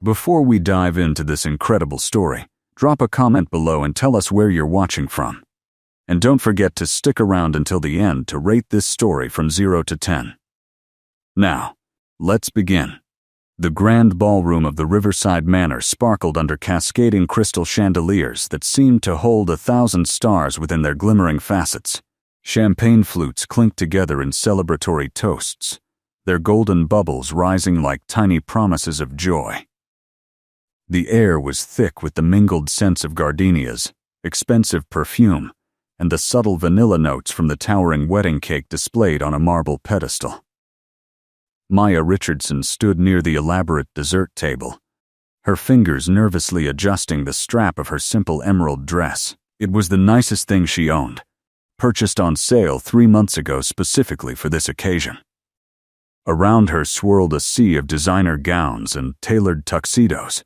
Before we dive into this incredible story, drop a comment below and tell us where you're watching from. And don't forget to stick around until the end to rate this story from 0 to 10. Now, let's begin. The grand ballroom of the Riverside Manor sparkled under cascading crystal chandeliers that seemed to hold 1,000 stars within their glimmering facets. Champagne flutes clinked together in celebratory toasts, their golden bubbles rising like tiny promises of joy. The air was thick with the mingled scents of gardenias, expensive perfume, and the subtle vanilla notes from the towering wedding cake displayed on a marble pedestal. Maya Richardson stood near the elaborate dessert table, her fingers nervously adjusting the strap of her simple emerald dress. It was the nicest thing she owned, purchased on sale 3 months ago specifically for this occasion. Around her swirled a sea of designer gowns and tailored tuxedos,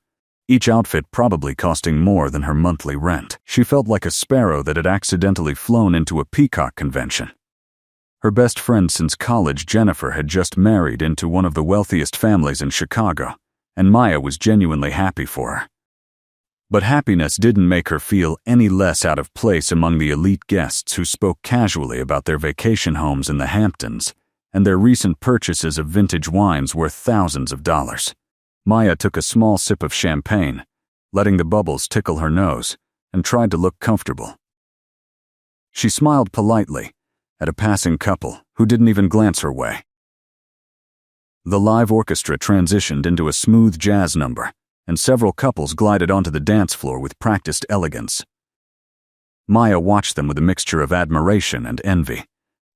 each outfit probably costing more than her monthly rent. She felt like a sparrow that had accidentally flown into a peacock convention. Her best friend since college, Jennifer, had just married into one of the wealthiest families in Chicago, and Maya was genuinely happy for her. But happiness didn't make her feel any less out of place among the elite guests who spoke casually about their vacation homes in the Hamptons and their recent purchases of vintage wines worth thousands of dollars. Maya took a small sip of champagne, letting the bubbles tickle her nose, and tried to look comfortable. She smiled politely at a passing couple who didn't even glance her way. The live orchestra transitioned into a smooth jazz number, and several couples glided onto the dance floor with practiced elegance. Maya watched them with a mixture of admiration and envy.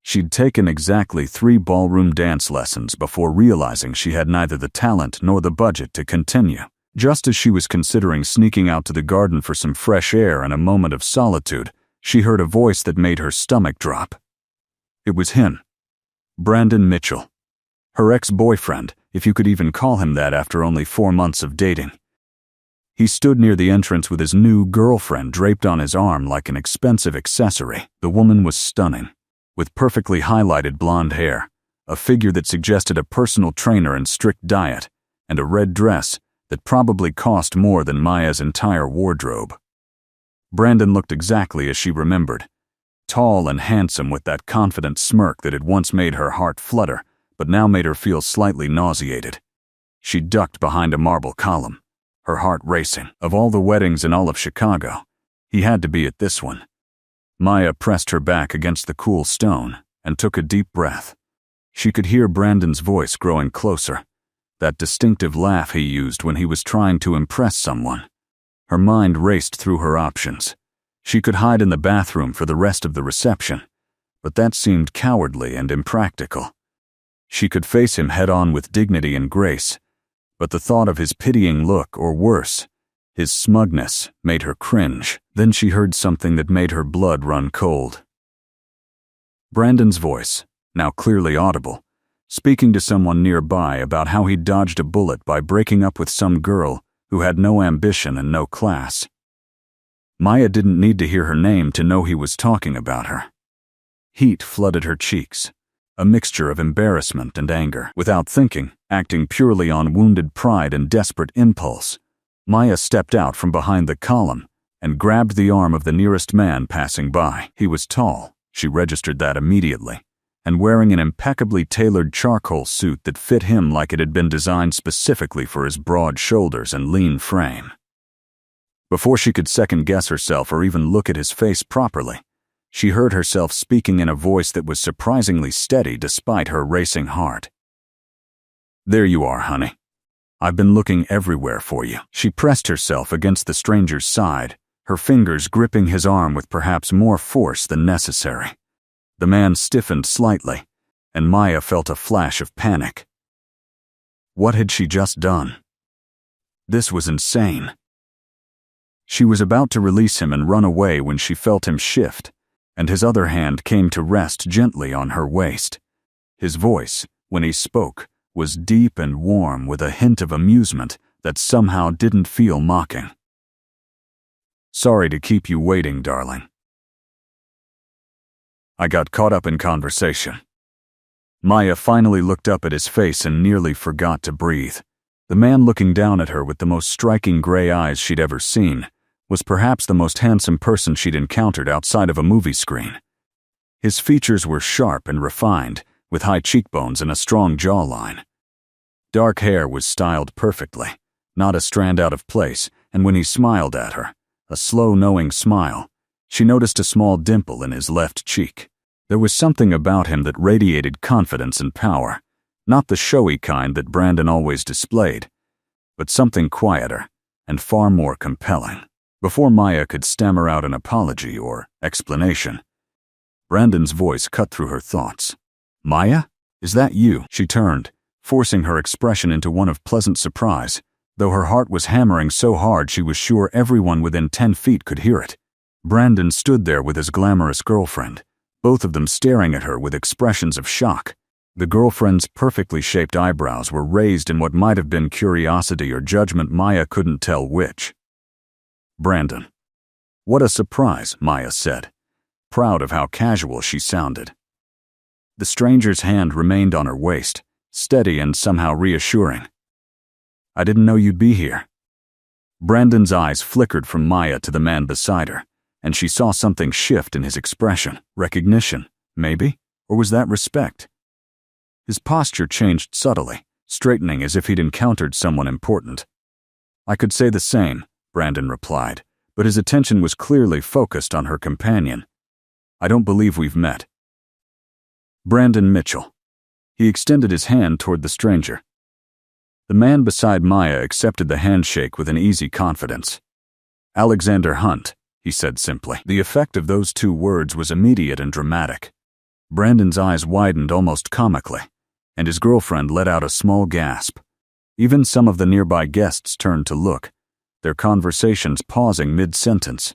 She'd taken exactly 3 ballroom dance lessons before realizing she had neither the talent nor the budget to continue. Just as she was considering sneaking out to the garden for some fresh air and a moment of solitude, she heard a voice that made her stomach drop. It was him, Brandon Mitchell, her ex-boyfriend, if you could even call him that after only 4 months of dating. He stood near the entrance with his new girlfriend draped on his arm like an expensive accessory. The woman was stunning, with perfectly highlighted blonde hair, a figure that suggested a personal trainer and strict diet, and a red dress that probably cost more than Maya's entire wardrobe. Brandon looked exactly as she remembered. Tall and handsome with that confident smirk that had once made her heart flutter, but now made her feel slightly nauseated. She ducked behind a marble column, her heart racing. Of all the weddings in all of Chicago, he had to be at this one. Maya pressed her back against the cool stone and took a deep breath. She could hear Brandon's voice growing closer, that distinctive laugh he used when he was trying to impress someone. Her mind raced through her options. She could hide in the bathroom for the rest of the reception, but that seemed cowardly and impractical. She could face him head-on with dignity and grace, but the thought of his pitying look, or worse, his smugness, made her cringe. Then she heard something that made her blood run cold. Brandon's voice, now clearly audible, speaking to someone nearby about how he dodged a bullet by breaking up with some girl who had no ambition and no class. Maya didn't need to hear her name to know he was talking about her. Heat flooded her cheeks, a mixture of embarrassment and anger. Without thinking, acting purely on wounded pride and desperate impulse, Maya stepped out from behind the column and grabbed the arm of the nearest man passing by. He was tall, she registered that immediately, and wearing an impeccably tailored charcoal suit that fit him like it had been designed specifically for his broad shoulders and lean frame. Before she could second-guess herself or even look at his face properly, she heard herself speaking in a voice that was surprisingly steady despite her racing heart. "There you are, honey. I've been looking everywhere for you." She pressed herself against the stranger's side, her fingers gripping his arm with perhaps more force than necessary. The man stiffened slightly, and Maya felt a flash of panic. What had she just done? This was insane. She was about to release him and run away when she felt him shift, and his other hand came to rest gently on her waist. His voice, when he spoke, was deep and warm with a hint of amusement that somehow didn't feel mocking. "Sorry to keep you waiting, darling. I got caught up in conversation." Maya finally looked up at his face and nearly forgot to breathe. The man looking down at her with the most striking gray eyes she'd ever seen was perhaps the most handsome person she'd encountered outside of a movie screen. His features were sharp and refined, with high cheekbones and a strong jawline. Dark hair was styled perfectly, not a strand out of place, and when he smiled at her, a slow, knowing smile, she noticed a small dimple in his left cheek. There was something about him that radiated confidence and power, not the showy kind that Brandon always displayed, but something quieter and far more compelling. Before Maya could stammer out an apology or explanation, Brandon's voice cut through her thoughts. "Maya? Is that you?" She turned, forcing her expression into one of pleasant surprise, though her heart was hammering so hard she was sure everyone within 10 feet could hear it. Brandon stood there with his glamorous girlfriend, both of them staring at her with expressions of shock. The girlfriend's perfectly shaped eyebrows were raised in what might have been curiosity or judgment. Maya couldn't tell which. "Brandon." "What a surprise," Maya said, proud of how casual she sounded. The stranger's hand remained on her waist, steady and somehow reassuring. "I didn't know you'd be here." Brandon's eyes flickered from Maya to the man beside her, and she saw something shift in his expression. Recognition, maybe? Or was that respect? His posture changed subtly, straightening as if he'd encountered someone important. "I could say the same," Brandon replied, but his attention was clearly focused on her companion. "I don't believe we've met." "Brandon Mitchell." He extended his hand toward the stranger. The man beside Maya accepted the handshake with an easy confidence. "Alexander Hunt," he said simply. The effect of those 2 words was immediate and dramatic. Brandon's eyes widened almost comically, and his girlfriend let out a small gasp. Even some of the nearby guests turned to look, their conversations pausing mid-sentence.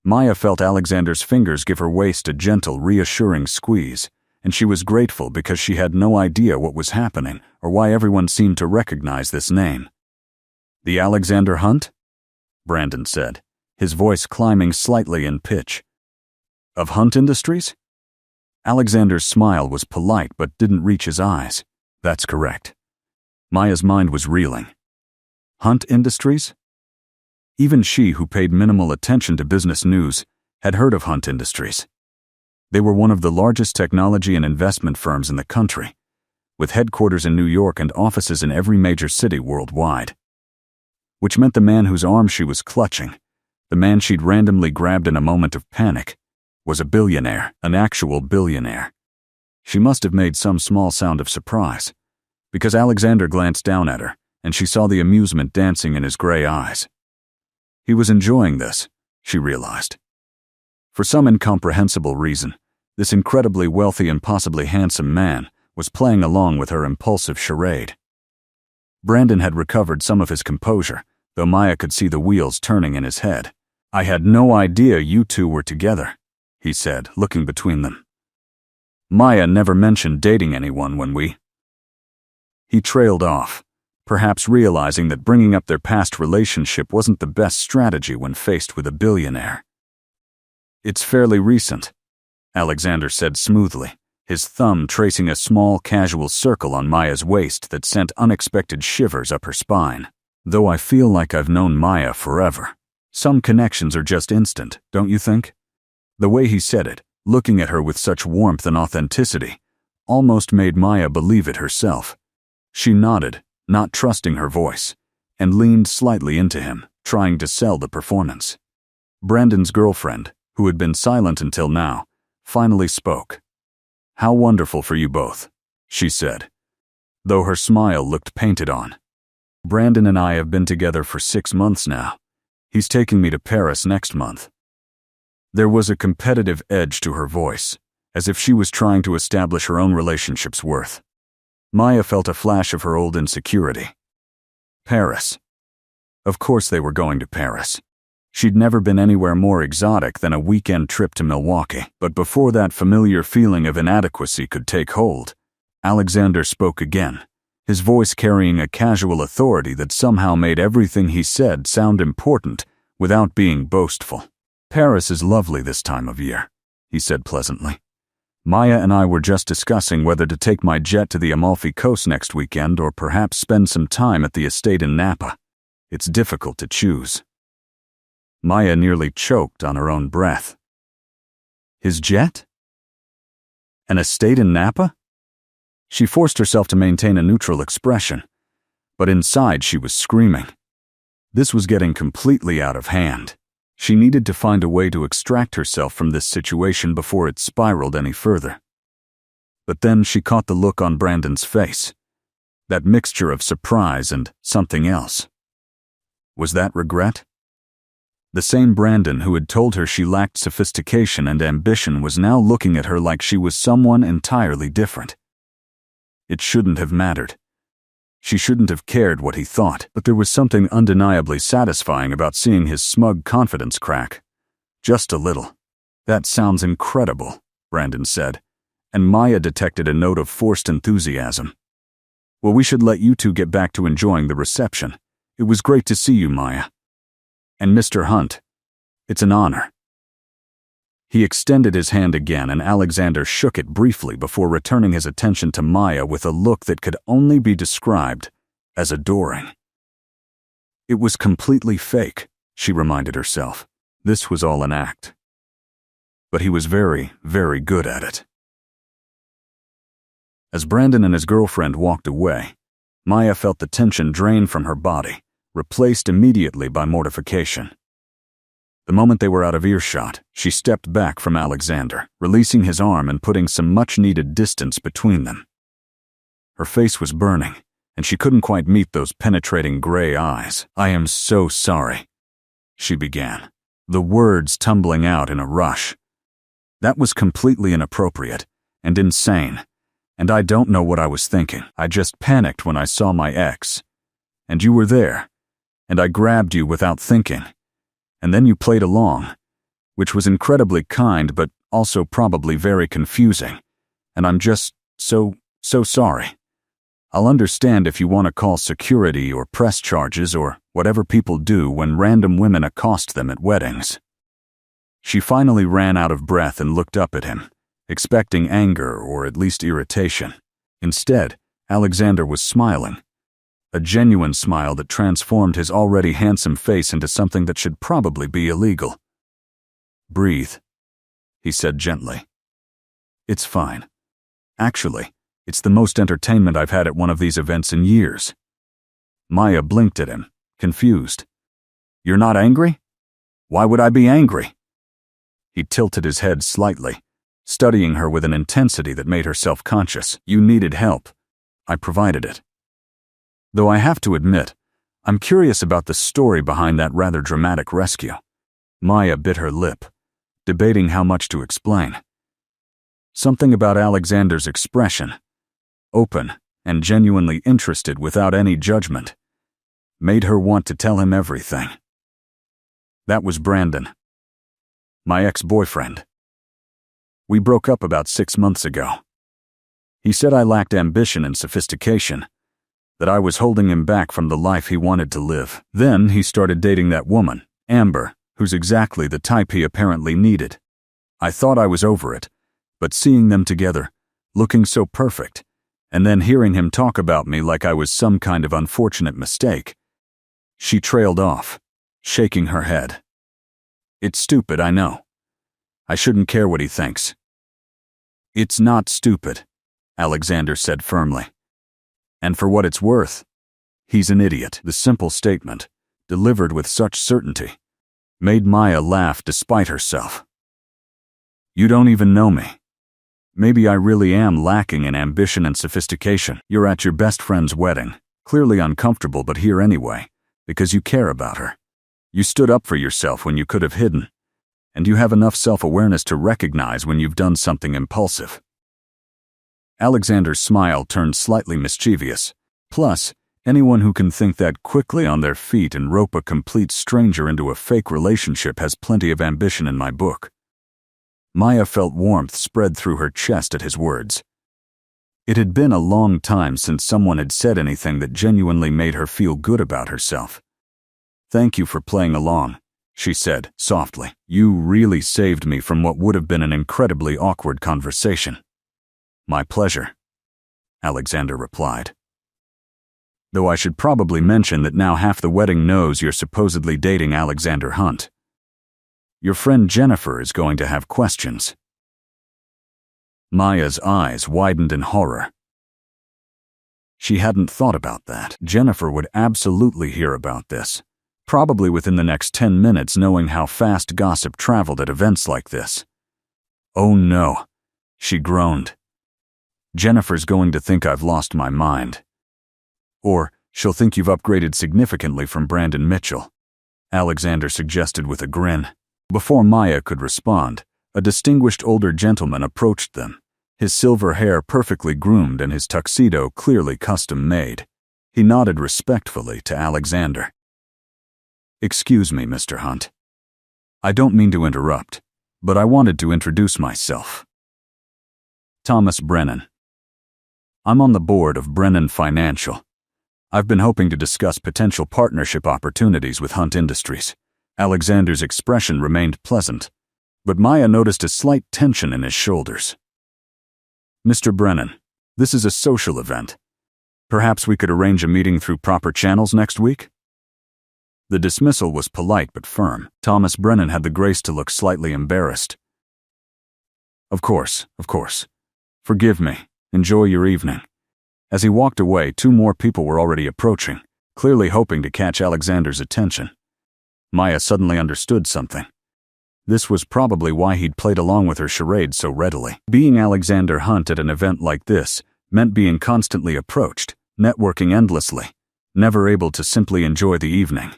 Maya felt Alexander's fingers give her waist a gentle, reassuring squeeze, and she was grateful because she had no idea what was happening or why everyone seemed to recognize this name. "The Alexander Hunt?" Brandon said, his voice climbing slightly in pitch. "Of Hunt Industries?" Alexander's smile was polite but didn't reach his eyes. "That's correct." Maya's mind was reeling. Hunt Industries? Even she, who paid minimal attention to business news, had heard of Hunt Industries. They were one of the largest technology and investment firms in the country, with headquarters in New York and offices in every major city worldwide. Which meant the man whose arm she was clutching, the man she'd randomly grabbed in a moment of panic, was a billionaire, an actual billionaire. She must have made some small sound of surprise, because Alexander glanced down at her, and she saw the amusement dancing in his gray eyes. He was enjoying this, she realized. For some incomprehensible reason, this incredibly wealthy and possibly handsome man was playing along with her impulsive charade. Brandon had recovered some of his composure, though Maya could see the wheels turning in his head. "I had no idea you 2 were together," he said, looking between them. "Maya never mentioned dating anyone when we—" He trailed off, perhaps realizing that bringing up their past relationship wasn't the best strategy when faced with a billionaire. "It's fairly recent," Alexander said smoothly, his thumb tracing a small, casual circle on Maya's waist that sent unexpected shivers up her spine. "Though I feel like I've known Maya forever. Some connections are just instant, don't you think?" The way he said it, looking at her with such warmth and authenticity, almost made Maya believe it herself. She nodded, not trusting her voice, and leaned slightly into him, trying to sell the performance. Brandon's girlfriend, who had been silent until now, finally spoke. "How wonderful for you both," she said, though her smile looked painted on. "Brandon and I have been together for 6 months now. He's taking me to Paris next month." There was a competitive edge to her voice, as if she was trying to establish her own relationship's worth. Maya felt a flash of her old insecurity. Paris. Of course they were going to Paris. She'd never been anywhere more exotic than a weekend trip to Milwaukee. But before that familiar feeling of inadequacy could take hold, Alexander spoke again, his voice carrying a casual authority that somehow made everything he said sound important without being boastful. "Paris is lovely this time of year," he said pleasantly. Maya and I were just discussing whether to take my jet to the Amalfi Coast next weekend or perhaps spend some time at the estate in Napa. It's difficult to choose. Maya nearly choked on her own breath. His jet? An estate in Napa? She forced herself to maintain a neutral expression, but inside she was screaming. This was getting completely out of hand. She needed to find a way to extract herself from this situation before it spiraled any further. But then she caught the look on Brandon's face, that mixture of surprise and something else. Was that regret? The same Brandon who had told her she lacked sophistication and ambition was now looking at her like she was someone entirely different. It shouldn't have mattered. She shouldn't have cared what he thought, but there was something undeniably satisfying about seeing his smug confidence crack. Just a little. That sounds incredible, Brandon said, and Maya detected a note of forced enthusiasm. Well, we should let you two get back to enjoying the reception. It was great to see you, Maya. And Mr. Hunt, it's an honor. He extended his hand again, and Alexander shook it briefly before returning his attention to Maya with a look that could only be described as adoring. It was completely fake, she reminded herself. This was all an act. But he was very, very good at it. As Brandon and his girlfriend walked away, Maya felt the tension drain from her body, replaced immediately by mortification. The moment they were out of earshot, she stepped back from Alexander, releasing his arm and putting some much-needed distance between them. Her face was burning, and she couldn't quite meet those penetrating gray eyes. "I am so sorry," she began, the words tumbling out in a rush. That was completely inappropriate and insane, and I don't know what I was thinking. I just panicked when I saw my ex, and you were there, and I grabbed you without thinking. And then you played along, which was incredibly kind but also probably very confusing. And I'm just so sorry. I'll understand if you want to call security or press charges or whatever people do when random women accost them at weddings. She finally ran out of breath and looked up at him, expecting anger or at least irritation. Instead, Alexander was smiling. A genuine smile that transformed his already handsome face into something that should probably be illegal. "Breathe," he said gently. "It's fine. Actually, it's the most entertainment I've had at one of these events in years." Maya blinked at him, confused. "You're not angry? Why would I be angry?" He tilted his head slightly, studying her with an intensity that made her self-conscious. "You needed help. I provided it. Though I have to admit, I'm curious about the story behind that rather dramatic rescue." Maya bit her lip, debating how much to explain. Something about Alexander's expression, open and genuinely interested without any judgment, made her want to tell him everything. That was Brandon, my ex-boyfriend. We broke up about 6 months ago. He said I lacked ambition and sophistication, that I was holding him back from the life he wanted to live. Then he started dating that woman, Amber, who's exactly the type he apparently needed. I thought I was over it, but seeing them together, looking so perfect, and then hearing him talk about me like I was some kind of unfortunate mistake. She trailed off, shaking her head. "It's stupid, I know. I shouldn't care what he thinks." "It's not stupid," Alexander said firmly. "And for what it's worth, he's an idiot." The simple statement, delivered with such certainty, made Maya laugh despite herself. "You don't even know me. Maybe I really am lacking in ambition and sophistication. You're at your best friend's wedding, clearly uncomfortable but here anyway, because you care about her. You stood up for yourself when you could have hidden, and you have enough self-awareness to recognize when you've done something impulsive." Alexander's smile turned slightly mischievous. Plus, anyone who can think that quickly on their feet and rope a complete stranger into a fake relationship has plenty of ambition in my book. Maya felt warmth spread through her chest at his words. It had been a long time since someone had said anything that genuinely made her feel good about herself. "Thank you for playing along," she said softly. You really saved me from what would have been an incredibly awkward conversation. My pleasure, Alexander replied. Though I should probably mention that now half the wedding knows you're supposedly dating Alexander Hunt. Your friend Jennifer is going to have questions. Maya's eyes widened in horror. She hadn't thought about that. Jennifer would absolutely hear about this, probably within the next 10 minutes, knowing how fast gossip traveled at events like this. Oh no, she groaned. Jennifer's going to think I've lost my mind. Or she'll think you've upgraded significantly from Brandon Mitchell, Alexander suggested with a grin. Before Maya could respond, a distinguished older gentleman approached them, his silver hair perfectly groomed and his tuxedo clearly custom-made. He nodded respectfully to Alexander. Excuse me, Mr. Hunt. I don't mean to interrupt, but I wanted to introduce myself. Thomas Brennan. I'm on the board of Brennan Financial. I've been hoping to discuss potential partnership opportunities with Hunt Industries. Alexander's expression remained pleasant, but Maya noticed a slight tension in his shoulders. Mr. Brennan, this is a social event. Perhaps we could arrange a meeting through proper channels next week? The dismissal was polite but firm. Thomas Brennan had the grace to look slightly embarrassed. Of course. Forgive me. Enjoy your evening. As he walked away, 2 more people were already approaching, clearly hoping to catch Alexander's attention. Maya suddenly understood something. This was probably why he'd played along with her charade so readily. Being Alexander Hunt at an event like this meant being constantly approached, networking endlessly, never able to simply enjoy the evening.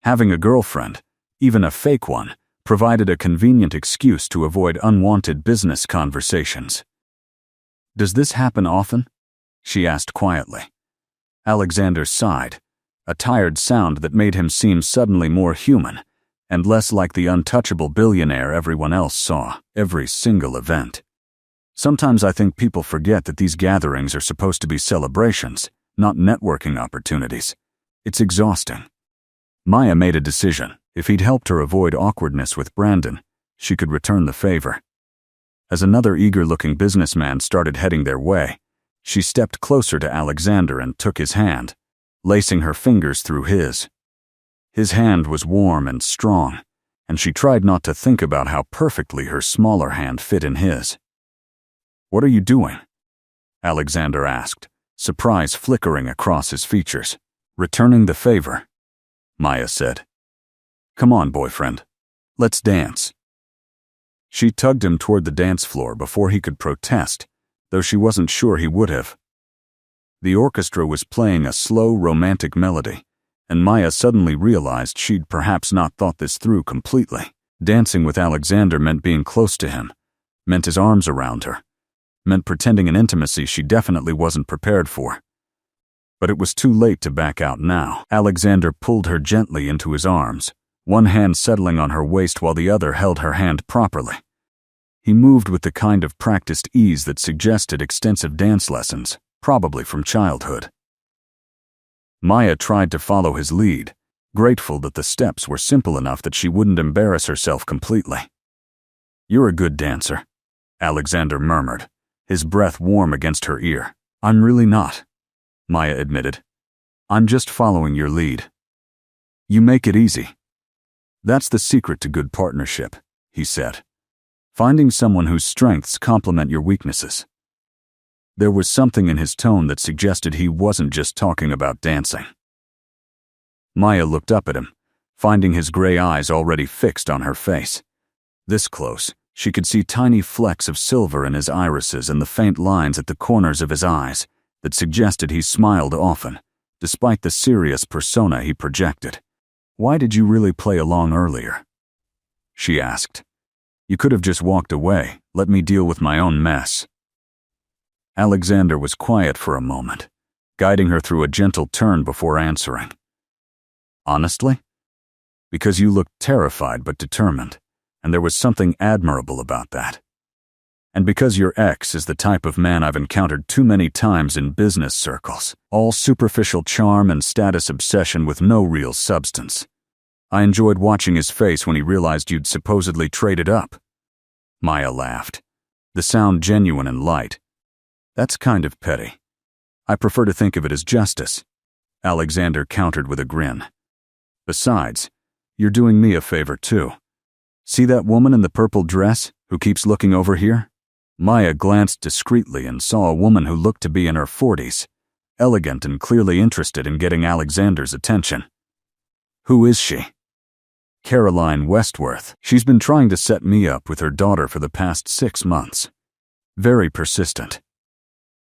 Having a girlfriend, even a fake one, provided a convenient excuse to avoid unwanted business conversations. Does this happen often? She asked quietly. Alexander sighed, a tired sound that made him seem suddenly more human and less like the untouchable billionaire everyone else saw every single event. Sometimes I think people forget that these gatherings are supposed to be celebrations, not networking opportunities. It's exhausting. Maya made a decision. If he'd helped her avoid awkwardness with Brandon, she could return the favor. As another eager-looking businessman started heading their way, she stepped closer to Alexander and took his hand, lacing her fingers through his. His hand was warm and strong, and she tried not to think about how perfectly her smaller hand fit in his. What are you doing? Alexander asked, surprise flickering across his features. Returning the favor, Maya said. Come on, boyfriend. Let's dance. She tugged him toward the dance floor before he could protest, though she wasn't sure he would have. The orchestra was playing a slow, romantic melody, and Maya suddenly realized she'd perhaps not thought this through completely. Dancing with Alexander meant being close to him, meant his arms around her, meant pretending an intimacy she definitely wasn't prepared for. But it was too late to back out now. Alexander pulled her gently into his arms, one hand settling on her waist while the other held her hand properly. He moved with the kind of practiced ease that suggested extensive dance lessons, probably from childhood. Maya tried to follow his lead, grateful that the steps were simple enough that she wouldn't embarrass herself completely. You're a good dancer, Alexander murmured, his breath warm against her ear. I'm really not, Maya admitted. I'm just following your lead. You make it easy. That's the secret to good partnership, he said. Finding someone whose strengths complement your weaknesses. There was something in his tone that suggested he wasn't just talking about dancing. Maya looked up at him, finding his gray eyes already fixed on her face. This close, she could see tiny flecks of silver in his irises and the faint lines at the corners of his eyes that suggested he smiled often, despite the serious persona he projected. Why did you really play along earlier? She asked. You could have just walked away, let me deal with my own mess. Alexander was quiet for a moment, guiding her through a gentle turn before answering. Honestly? Because you looked terrified but determined, and there was something admirable about that. And because your ex is the type of man I've encountered too many times in business circles, all superficial charm and status obsession with no real substance. I enjoyed watching his face when he realized you'd supposedly traded up. Maya laughed, the sound genuine and light. That's kind of petty. I prefer to think of it as justice. Alexander countered with a grin. Besides, you're doing me a favor too. See that woman in the purple dress who keeps looking over here? Maya glanced discreetly and saw a woman who looked to be in her 40s, elegant and clearly interested in getting Alexander's attention. Who is she? Caroline Westworth. She's been trying to set me up with her daughter for the past 6 months. Very persistent.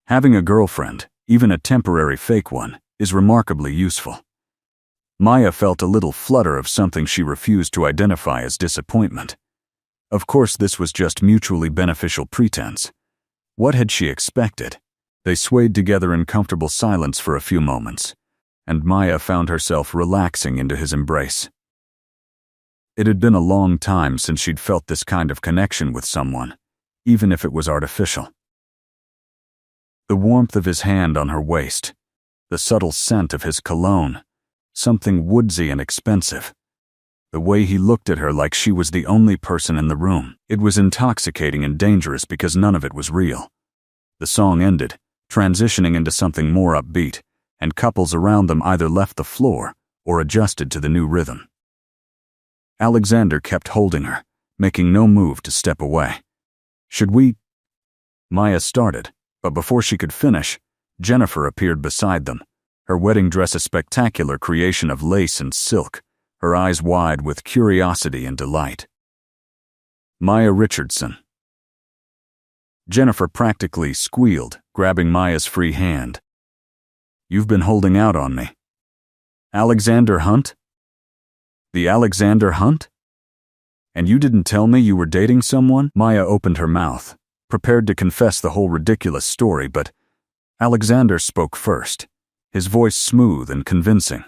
Having a girlfriend, even a temporary fake one, is remarkably useful. Maya felt a little flutter of something she refused to identify as disappointment. Of course, this was just mutually beneficial pretense. What had she expected? They swayed together in comfortable silence for a few moments, and Maya found herself relaxing into his embrace. It had been a long time since she'd felt this kind of connection with someone, even if it was artificial. The warmth of his hand on her waist, the subtle scent of his cologne, something woodsy and expensive. The way he looked at her like she was the only person in the room. It was intoxicating and dangerous because none of it was real. The song ended, transitioning into something more upbeat, and couples around them either left the floor or adjusted to the new rhythm. Alexander kept holding her, making no move to step away. Should we? Maya started, but before she could finish, Jennifer appeared beside them, her wedding dress a spectacular creation of lace and silk, her eyes wide with curiosity and delight. Maya Richardson. Jennifer practically squealed, grabbing Maya's free hand. You've been holding out on me. Alexander Hunt? The Alexander Hunt? And you didn't tell me you were dating someone? Maya opened her mouth, prepared to confess the whole ridiculous story, but Alexander spoke first, his voice smooth and convincing.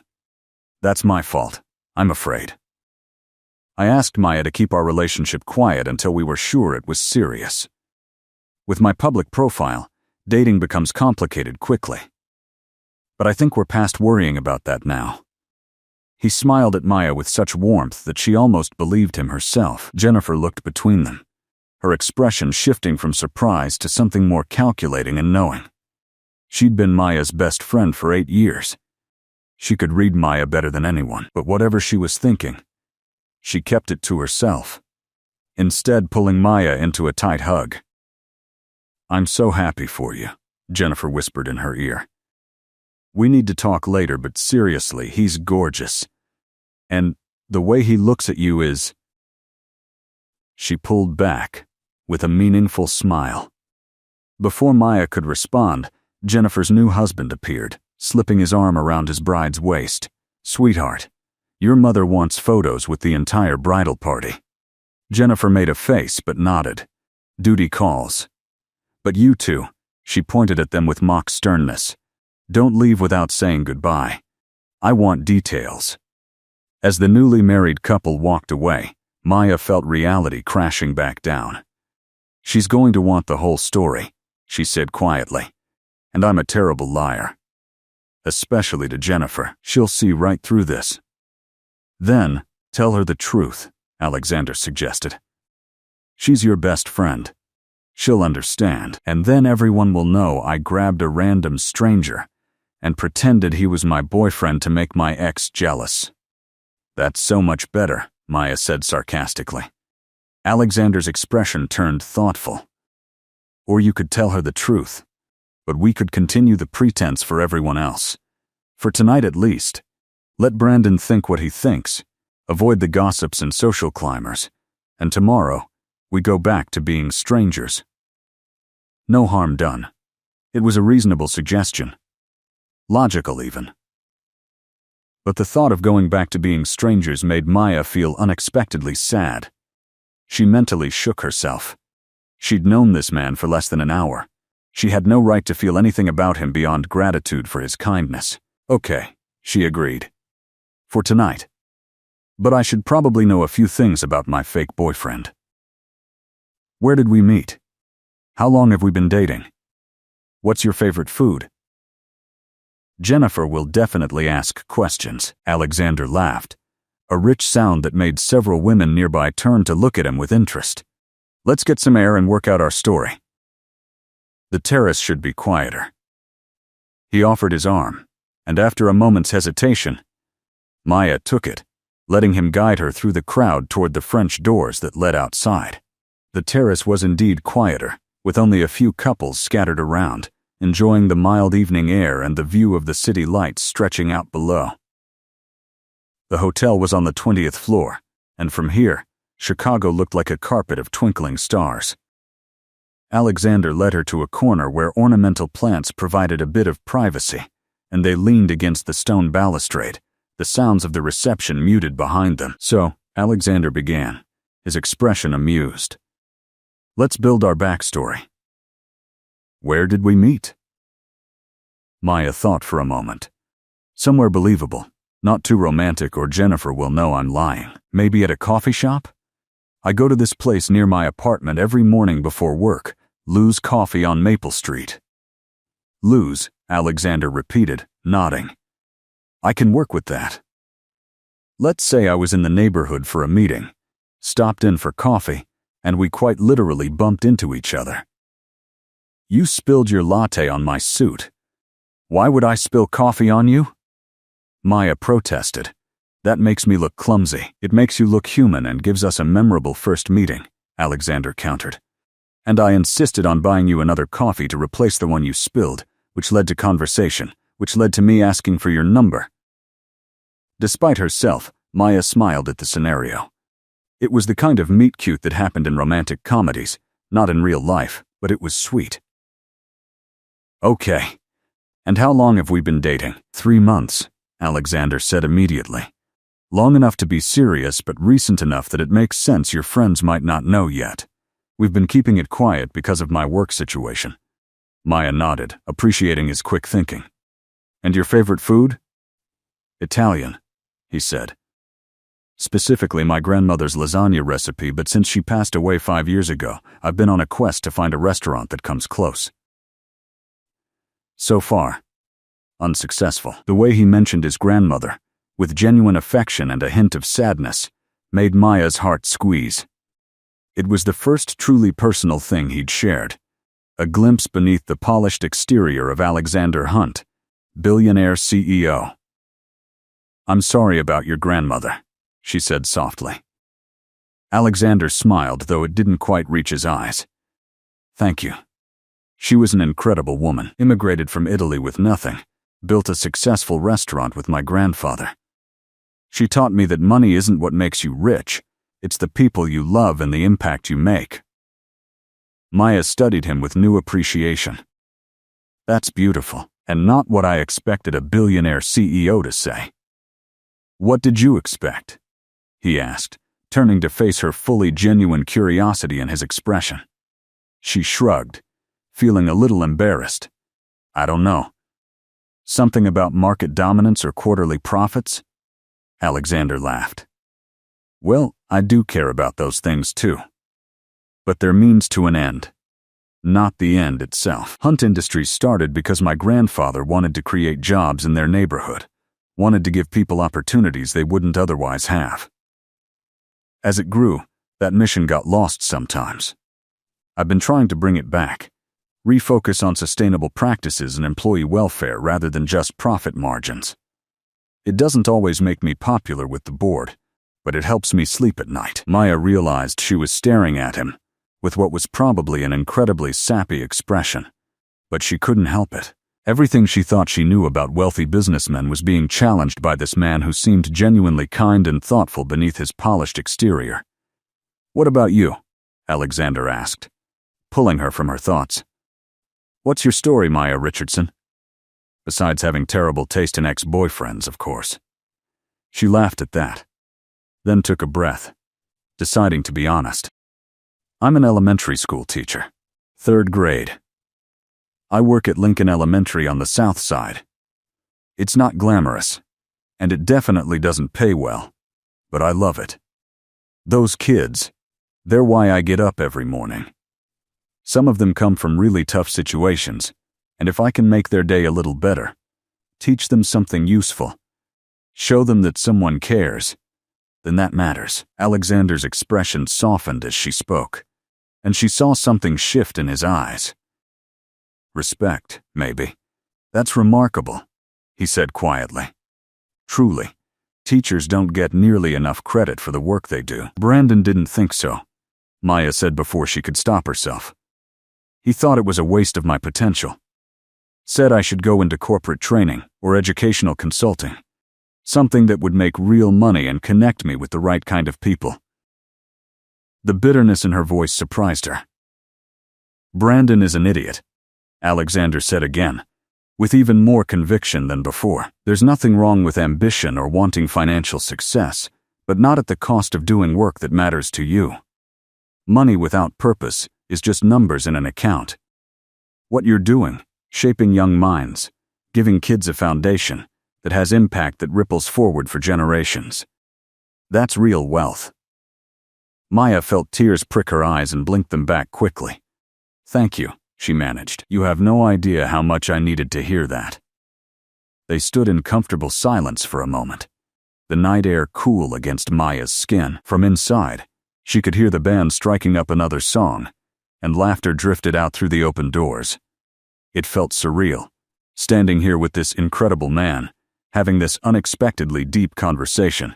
That's my fault, I'm afraid. I asked Maya to keep our relationship quiet until we were sure it was serious. With my public profile, dating becomes complicated quickly. But I think we're past worrying about that now. He smiled at Maya with such warmth that she almost believed him herself. Jennifer looked between them, her expression shifting from surprise to something more calculating and knowing. She'd been Maya's best friend for 8 years. She could read Maya better than anyone, but whatever she was thinking, she kept it to herself, instead pulling Maya into a tight hug. I'm so happy for you, Jennifer whispered in her ear. We need to talk later, but seriously, he's gorgeous. And the way he looks at you is... She pulled back, with a meaningful smile. Before Maya could respond, Jennifer's new husband appeared, slipping his arm around his bride's waist. Sweetheart, your mother wants photos with the entire bridal party. Jennifer made a face but nodded. Duty calls. But you two, she pointed at them with mock sternness. Don't leave without saying goodbye. I want details. As the newly married couple walked away, Maya felt reality crashing back down. She's going to want the whole story, she said quietly. And I'm a terrible liar. Especially to Jennifer. She'll see right through this. Then, tell her the truth, Alexander suggested. She's your best friend. She'll understand, and then everyone will know I grabbed a random stranger and pretended he was my boyfriend to make my ex jealous. That's so much better, Maya said sarcastically. Alexander's expression turned thoughtful. Or you could tell her the truth, but we could continue the pretense for everyone else. For tonight at least. Let Brandon think what he thinks, avoid the gossips and social climbers, and tomorrow, we go back to being strangers. No harm done. It was a reasonable suggestion. Logical even. But the thought of going back to being strangers made Maya feel unexpectedly sad. She mentally shook herself. She'd known this man for less than an hour. She had no right to feel anything about him beyond gratitude for his kindness. Okay, she agreed. For tonight. But I should probably know a few things about my fake boyfriend. Where did we meet? How long have we been dating? What's your favorite food? Jennifer will definitely ask questions, Alexander laughed, a rich sound that made several women nearby turn to look at him with interest. Let's get some air and work out our story. The terrace should be quieter. He offered his arm, and after a moment's hesitation, Maya took it, letting him guide her through the crowd toward the French doors that led outside. The terrace was indeed quieter, with only a few couples scattered around, enjoying the mild evening air and the view of the city lights stretching out below. The hotel was on the 20th floor, and from here, Chicago looked like a carpet of twinkling stars. Alexander led her to a corner where ornamental plants provided a bit of privacy, and they leaned against the stone balustrade, the sounds of the reception muted behind them. So, Alexander began, his expression amused. Let's build our backstory. Where did we meet? Maya thought for a moment. Somewhere believable, not too romantic or Jennifer will know I'm lying. Maybe at a coffee shop? I go to this place near my apartment every morning before work, Lou's Coffee on Maple Street. Lou's, Alexander repeated, nodding. I can work with that. Let's say I was in the neighborhood for a meeting, stopped in for coffee, and we quite literally bumped into each other. You spilled your latte on my suit. Why would I spill coffee on you? Maya protested. That makes me look clumsy. It makes you look human and gives us a memorable first meeting, Alexander countered. And I insisted on buying you another coffee to replace the one you spilled, which led to conversation, which led to me asking for your number. Despite herself, Maya smiled at the scenario. It was the kind of meet-cute that happened in romantic comedies, not in real life, but it was sweet. Okay. And how long have we been dating? 3 months, Alexander said immediately. Long enough to be serious, but recent enough that it makes sense your friends might not know yet. We've been keeping it quiet because of my work situation. Maya nodded, appreciating his quick thinking. And your favorite food? Italian, he said. Specifically my grandmother's lasagna recipe, but since she passed away 5 years ago, I've been on a quest to find a restaurant that comes close. So far, unsuccessful. The way he mentioned his grandmother, with genuine affection and a hint of sadness, made Maya's heart squeeze. It was the first truly personal thing he'd shared, a glimpse beneath the polished exterior of Alexander Hunt, billionaire CEO. I'm sorry about your grandmother, she said softly. Alexander smiled, though it didn't quite reach his eyes. Thank you. She was an incredible woman, immigrated from Italy with nothing, built a successful restaurant with my grandfather. She taught me that money isn't what makes you rich, it's the people you love and the impact you make. Maya studied him with new appreciation. That's beautiful, and not what I expected a billionaire CEO to say. What did you expect? He asked, turning to face her fully genuine curiosity in his expression. She shrugged, feeling a little embarrassed. I don't know. Something about market dominance or quarterly profits? Alexander laughed. Well, I do care about those things too. But they're means to an end, not the end itself. Hunt Industries started because my grandfather wanted to create jobs in their neighborhood, wanted to give people opportunities they wouldn't otherwise have. As it grew, that mission got lost sometimes. I've been trying to bring it back, refocus on sustainable practices and employee welfare rather than just profit margins. It doesn't always make me popular with the board, but it helps me sleep at night. Maya realized she was staring at him, with what was probably an incredibly sappy expression, but she couldn't help it. Everything she thought she knew about wealthy businessmen was being challenged by this man who seemed genuinely kind and thoughtful beneath his polished exterior. What about you? Alexander asked, pulling her from her thoughts. What's your story, Maya Richardson? Besides having terrible taste in ex-boyfriends, of course. She laughed at that, then took a breath, deciding to be honest. I'm an elementary school teacher, 3rd grade. I work at Lincoln Elementary on the south side. It's not glamorous, and it definitely doesn't pay well, but I love it. Those kids, they're why I get up every morning. Some of them come from really tough situations, and if I can make their day a little better, teach them something useful, show them that someone cares, then that matters. Alexander's expression softened as she spoke, and she saw something shift in his eyes. Respect, maybe. That's remarkable, he said quietly. Truly, teachers don't get nearly enough credit for the work they do. Brandon didn't think so, Maya said before she could stop herself. He thought it was a waste of my potential. Said I should go into corporate training or educational consulting. Something that would make real money and connect me with the right kind of people. The bitterness in her voice surprised her. Brandon is an idiot, Alexander said again, with even more conviction than before. There's nothing wrong with ambition or wanting financial success, but not at the cost of doing work that matters to you. Money without purpose is just numbers in an account. What you're doing, shaping young minds, giving kids a foundation that has impact that ripples forward for generations. That's real wealth. Maya felt tears prick her eyes and blinked them back quickly. Thank you, she managed. You have no idea how much I needed to hear that. They stood in comfortable silence for a moment, the night air cool against Maya's skin. From inside, she could hear the band striking up another song, and laughter drifted out through the open doors. It felt surreal, standing here with this incredible man, having this unexpectedly deep conversation.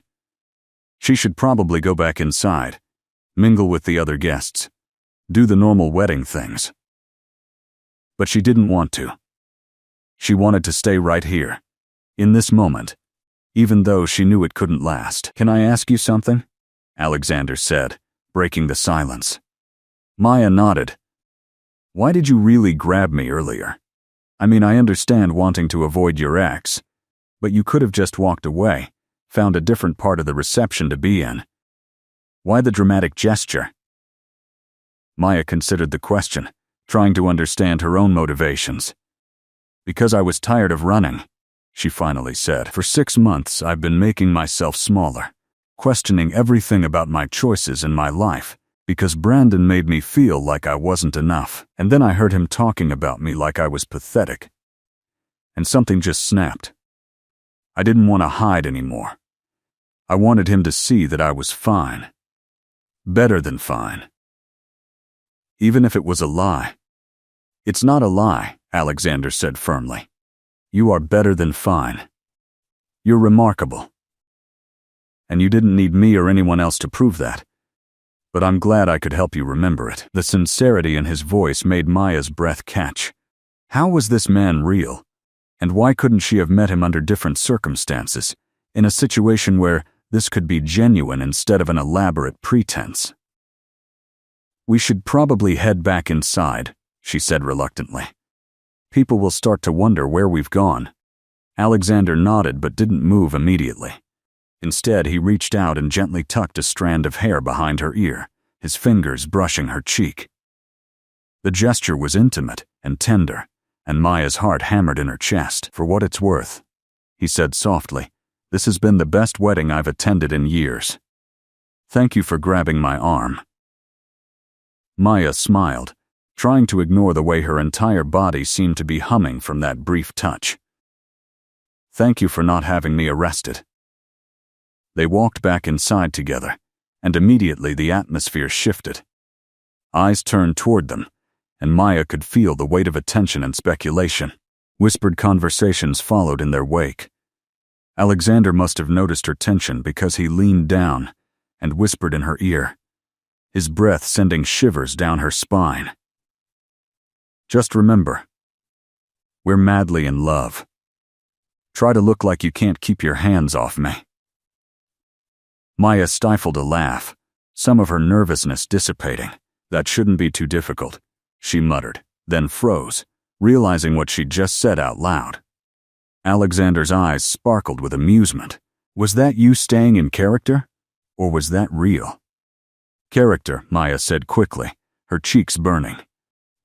She should probably go back inside, mingle with the other guests, do the normal wedding things. But she didn't want to. She wanted to stay right here, in this moment, even though she knew it couldn't last. Can I ask you something? Alexander said, breaking the silence. Maya nodded. Why did you really grab me earlier? I mean, I understand wanting to avoid your ex, but you could have just walked away, found a different part of the reception to be in. Why the dramatic gesture? Maya considered the question, trying to understand her own motivations. Because I was tired of running, she finally said. For 6 months, I've been making myself smaller, questioning everything about my choices in my life, because Brandon made me feel like I wasn't enough. And then I heard him talking about me like I was pathetic. And something just snapped. I didn't want to hide anymore. I wanted him to see that I was fine. Better than fine. Even if it was a lie. It's not a lie, Alexander said firmly. You are better than fine. You're remarkable. And you didn't need me or anyone else to prove that. But I'm glad I could help you remember it. The sincerity in his voice made Maya's breath catch. How was this man real? And why couldn't she have met him under different circumstances, in a situation where this could be genuine instead of an elaborate pretense? We should probably head back inside, she said reluctantly. People will start to wonder where we've gone. Alexander nodded but didn't move immediately. Instead, he reached out and gently tucked a strand of hair behind her ear, his fingers brushing her cheek. The gesture was intimate and tender, and Maya's heart hammered in her chest. For what it's worth, he said softly, this has been the best wedding I've attended in years. Thank you for grabbing my arm. Maya smiled, trying to ignore the way her entire body seemed to be humming from that brief touch. Thank you for not having me arrested. They walked back inside together, and immediately the atmosphere shifted. Eyes turned toward them, and Maya could feel the weight of attention and speculation. Whispered conversations followed in their wake. Alexander must have noticed her tension because he leaned down and whispered in her ear, his breath sending shivers down her spine. Just remember, we're madly in love. Try to look like you can't keep your hands off me. Maya stifled a laugh, some of her nervousness dissipating. That shouldn't be too difficult, she muttered, then froze, realizing what she'd just said out loud. Alexander's eyes sparkled with amusement. Was that you staying in character? Or was that real? Character, Maya said quickly, her cheeks burning.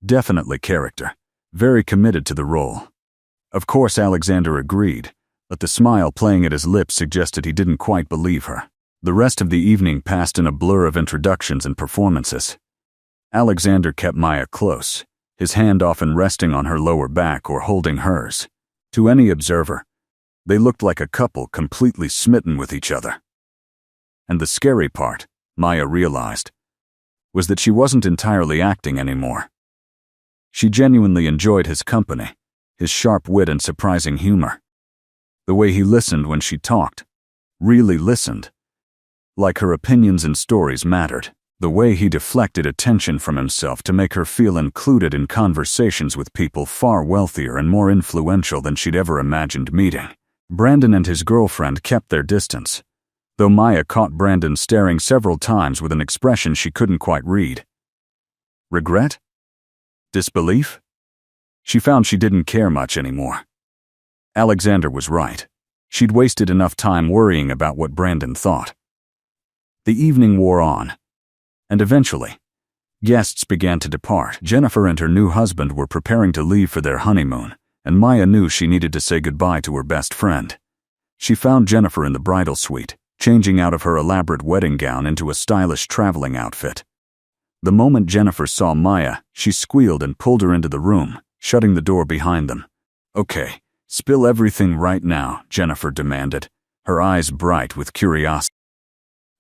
Definitely character. Very committed to the role. Of course, Alexander agreed, but the smile playing at his lips suggested he didn't quite believe her. The rest of the evening passed in a blur of introductions and performances. Alexander kept Maya close, his hand often resting on her lower back or holding hers. To any observer, they looked like a couple completely smitten with each other. And the scary part, Maya realized, was that she wasn't entirely acting anymore. She genuinely enjoyed his company, his sharp wit and surprising humor. The way he listened when she talked, really listened, like her opinions and stories mattered. The way he deflected attention from himself to make her feel included in conversations with people far wealthier and more influential than she'd ever imagined meeting. Brandon and his girlfriend kept their distance, though Maya caught Brandon staring several times with an expression she couldn't quite read. Regret? Disbelief? She found she didn't care much anymore. Alexander was right. She'd wasted enough time worrying about what Brandon thought. The evening wore on, and eventually, guests began to depart. Jennifer and her new husband were preparing to leave for their honeymoon, and Maya knew she needed to say goodbye to her best friend. She found Jennifer in the bridal suite, changing out of her elaborate wedding gown into a stylish traveling outfit. The moment Jennifer saw Maya, she squealed and pulled her into the room, shutting the door behind them. "Okay, spill everything right now," Jennifer demanded, her eyes bright with curiosity.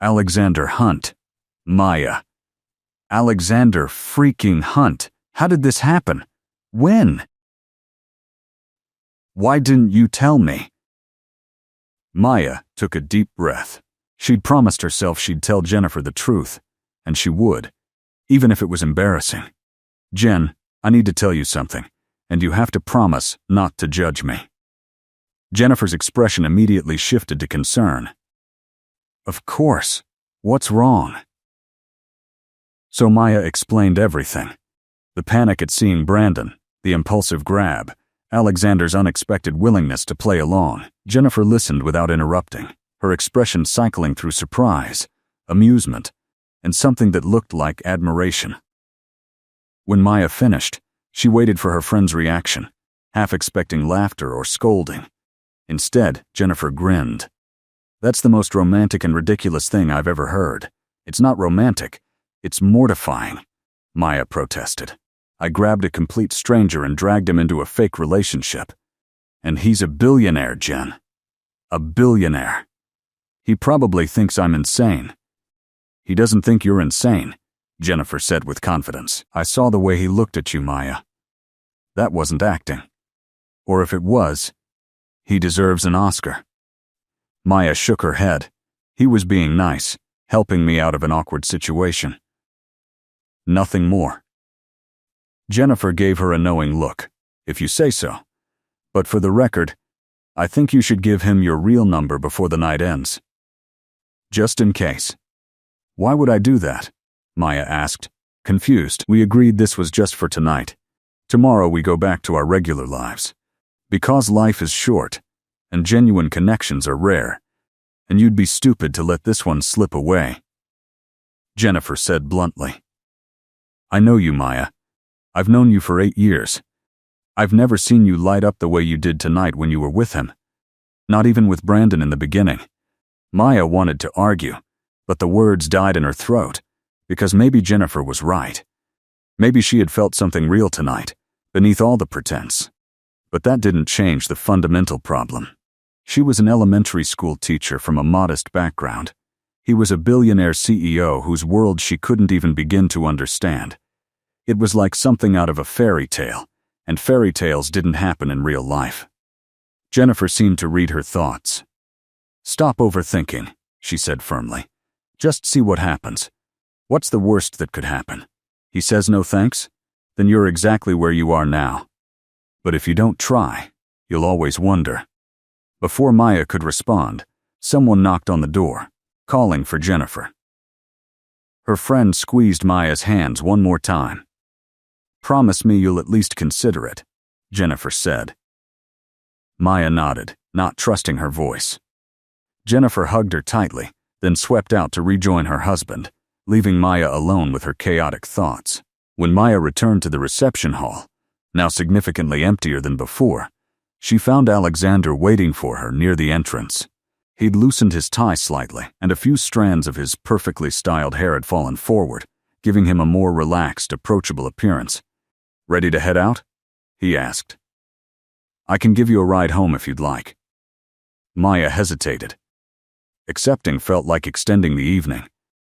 Alexander Hunt. Maya. Alexander freaking Hunt. How did this happen? When? Why didn't you tell me? Maya took a deep breath. She'd promised herself she'd tell Jennifer the truth, and she would, even if it was embarrassing. "Jen, I need to tell you something, and you have to promise not to judge me." Jennifer's expression immediately shifted to concern. "Of course. What's wrong?" So Maya explained everything. The panic at seeing Brandon, the impulsive grab, Alexander's unexpected willingness to play along. Jennifer listened without interrupting, her expression cycling through surprise, amusement, and something that looked like admiration. When Maya finished, she waited for her friend's reaction, half expecting laughter or scolding. Instead, Jennifer grinned. "That's the most romantic and ridiculous thing I've ever heard. It's not romantic. It's mortifying," Maya protested. "I grabbed a complete stranger and dragged him into a fake relationship. And he's a billionaire, Jen. A billionaire. He probably thinks I'm insane." "He doesn't think you're insane," Jennifer said with confidence. "I saw the way he looked at you, Maya. That wasn't acting. Or if it was, he deserves an Oscar." Maya shook her head. "He was being nice, helping me out of an awkward situation. Nothing more." Jennifer gave her a knowing look. "If you say so. But for the record, I think you should give him your real number before the night ends. Just in case." "Why would I do that?" Maya asked, confused. "We agreed this was just for tonight. Tomorrow we go back to our regular lives. Because life is short, and genuine connections are rare, and you'd be stupid to let this one slip away," Jennifer said bluntly. "I know you, Maya. I've known you for 8 years. I've never seen you light up the way you did tonight when you were with him. Not even with Brandon in the beginning." Maya wanted to argue, but the words died in her throat, because maybe Jennifer was right. Maybe she had felt something real tonight, beneath all the pretense. But that didn't change the fundamental problem. She was an elementary school teacher from a modest background. He was a billionaire CEO whose world she couldn't even begin to understand. It was like something out of a fairy tale, and fairy tales didn't happen in real life. Jennifer seemed to read her thoughts. "Stop overthinking," she said firmly. "Just see what happens. What's the worst that could happen? He says no thanks? Then you're exactly where you are now. But if you don't try, you'll always wonder." Before Maya could respond, someone knocked on the door, calling for Jennifer. Her friend squeezed Maya's hands one more time. "Promise me you'll at least consider it," Jennifer said. Maya nodded, not trusting her voice. Jennifer hugged her tightly, then swept out to rejoin her husband, leaving Maya alone with her chaotic thoughts. When Maya returned to the reception hall, now significantly emptier than before, she found Alexander waiting for her near the entrance. He'd loosened his tie slightly, and a few strands of his perfectly styled hair had fallen forward, giving him a more relaxed, approachable appearance. "Ready to head out?" he asked. "I can give you a ride home if you'd like." Maya hesitated. Accepting felt like extending the evening,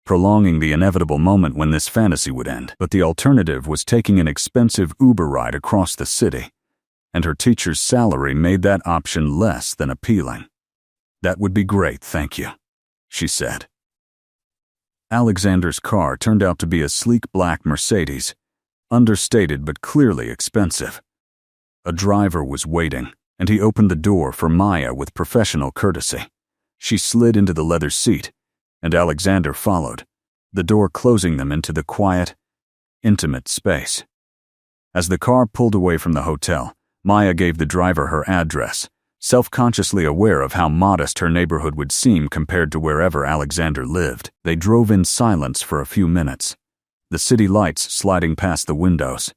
prolonging the inevitable moment when this fantasy would end. But the alternative was taking an expensive Uber ride across the city, and her teacher's salary made that option less than appealing. "That would be great, thank you," she said. Alexander's car turned out to be a sleek black Mercedes, understated but clearly expensive. A driver was waiting, and he opened the door for Maya with professional courtesy. She slid into the leather seat, and Alexander followed, the door closing them into the quiet, intimate space. As the car pulled away from the hotel, Maya gave the driver her address, self-consciously aware of how modest her neighborhood would seem compared to wherever Alexander lived. They drove in silence for a few minutes, the city lights sliding past the windows.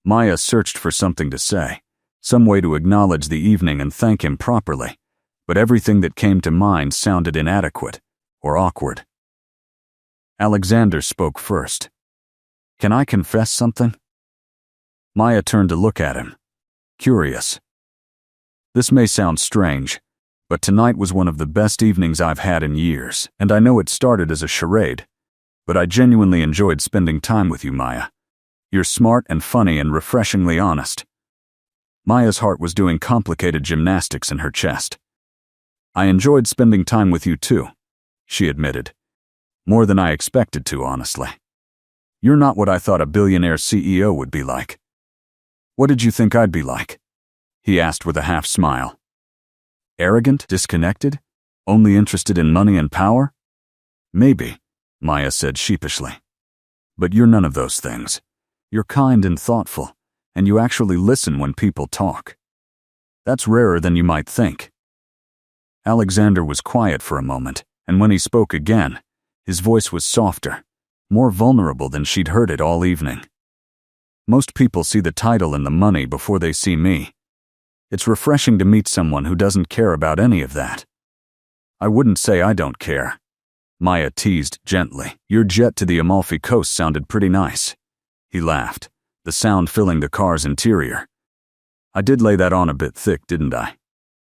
Maya searched for something to say, some way to acknowledge the evening and thank him properly, but everything that came to mind sounded inadequate or awkward. Alexander spoke first. "Can I confess something?" Maya turned to look at him, curious. "This may sound strange, but tonight was one of the best evenings I've had in years, and I know it started as a charade, but I genuinely enjoyed spending time with you, Maya. You're smart and funny and refreshingly honest." Maya's heart was doing complicated gymnastics in her chest. "I enjoyed spending time with you too," she admitted. "More than I expected to, honestly. You're not what I thought a billionaire CEO would be like." "What did you think I'd be like?" he asked with a half smile. "Arrogant, disconnected, only interested in money and power?" "Maybe," Maya said sheepishly. "But you're none of those things. You're kind and thoughtful, and you actually listen when people talk. That's rarer than you might think." Alexander was quiet for a moment, and when he spoke again, his voice was softer, more vulnerable than she'd heard it all evening. "Most people see the title and the money before they see me. It's refreshing to meet someone who doesn't care about any of that." "I wouldn't say I don't care," Maya teased gently. "Your jet to the Amalfi Coast sounded pretty nice." He laughed, the sound filling the car's interior. "I did lay that on a bit thick, didn't I?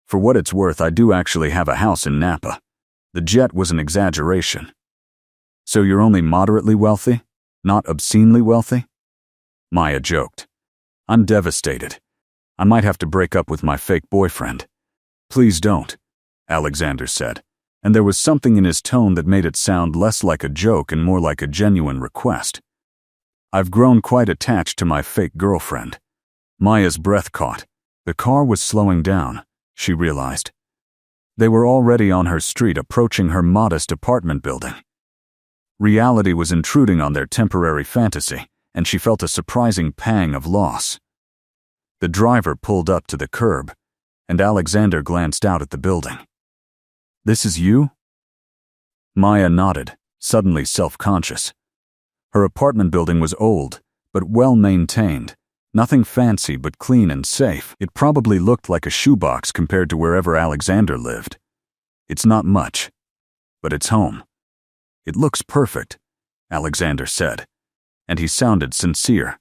For what it's worth, I do actually have a house in Napa. The jet was an exaggeration." "So you're only moderately wealthy? Not obscenely wealthy?" Maya joked. "I'm devastated. I might have to break up with my fake boyfriend." "Please don't," Alexander said, and there was something in his tone that made it sound less like a joke and more like a genuine request. "I've grown quite attached to my fake girlfriend." Maya's breath caught. The car was slowing down, she realized. They were already on her street, approaching her modest apartment building. Reality was intruding on their temporary fantasy, and she felt a surprising pang of loss. The driver pulled up to the curb, and Alexander glanced out at the building. "This is you?" Maya nodded, suddenly self-conscious. Her apartment building was old, but well-maintained. Nothing fancy but clean and safe. It probably looked like a shoebox compared to wherever Alexander lived. "It's not much, but it's home." "It looks perfect," Alexander said, and he sounded sincere.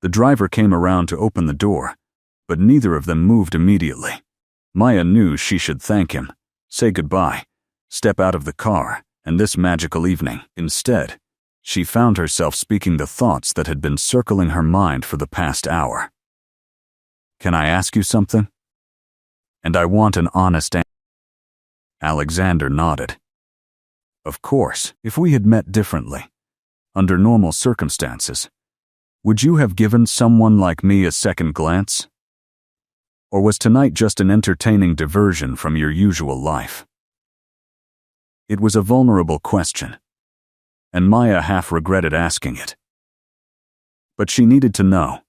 The driver came around to open the door, but neither of them moved immediately. Maya knew she should thank him, say goodbye, step out of the car, and this magical evening. Instead, she found herself speaking the thoughts that had been circling her mind for the past hour. "Can I ask you something? And I want an honest answer." Alexander nodded. "Of course, if we had met differently, under normal circumstances, would you have given someone like me a second glance? Or was tonight just an entertaining diversion from your usual life?" It was a vulnerable question, and Maya half regretted asking it. But she needed to know.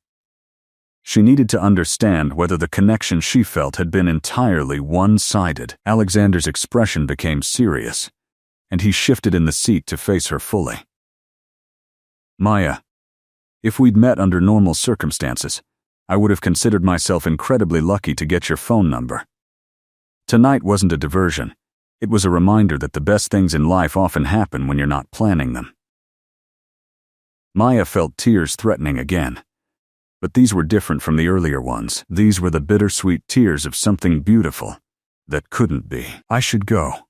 She needed to understand whether the connection she felt had been entirely one-sided. Alexander's expression became serious, and he shifted in the seat to face her fully. "Maya, if we'd met under normal circumstances, I would have considered myself incredibly lucky to get your phone number. Tonight wasn't a diversion. It was a reminder that the best things in life often happen when you're not planning them." Maya felt tears threatening again. But these were different from the earlier ones. These were the bittersweet tears of something beautiful that couldn't be. "I should go,"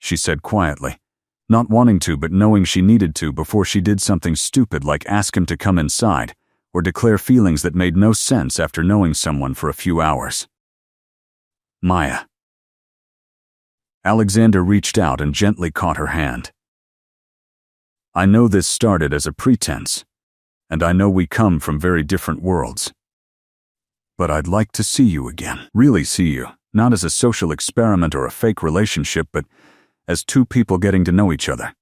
she said quietly, not wanting to but knowing she needed to before she did something stupid like ask him to come inside or declare feelings that made no sense after knowing someone for a few hours. Maya. Alexander reached out and gently caught her hand. I know this started as a pretense, and I know we come from very different worlds. But I'd like to see you again, really see you, not as a social experiment or a fake relationship, but as two people getting to know each other.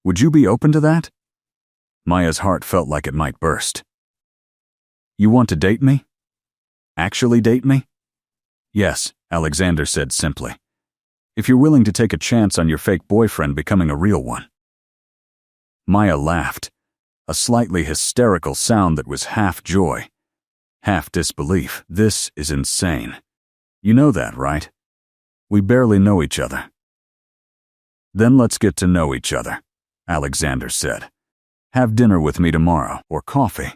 Would you be open to that? Maya's heart felt like it might burst. You want to date me? Actually date me? Yes, Alexander said simply. If you're willing to take a chance on your fake boyfriend becoming a real one. Maya laughed, a slightly hysterical sound that was half joy, half disbelief. This is insane. You know that, right? We barely know each other. Then let's get to know each other, Alexander said. Have dinner with me tomorrow, or coffee,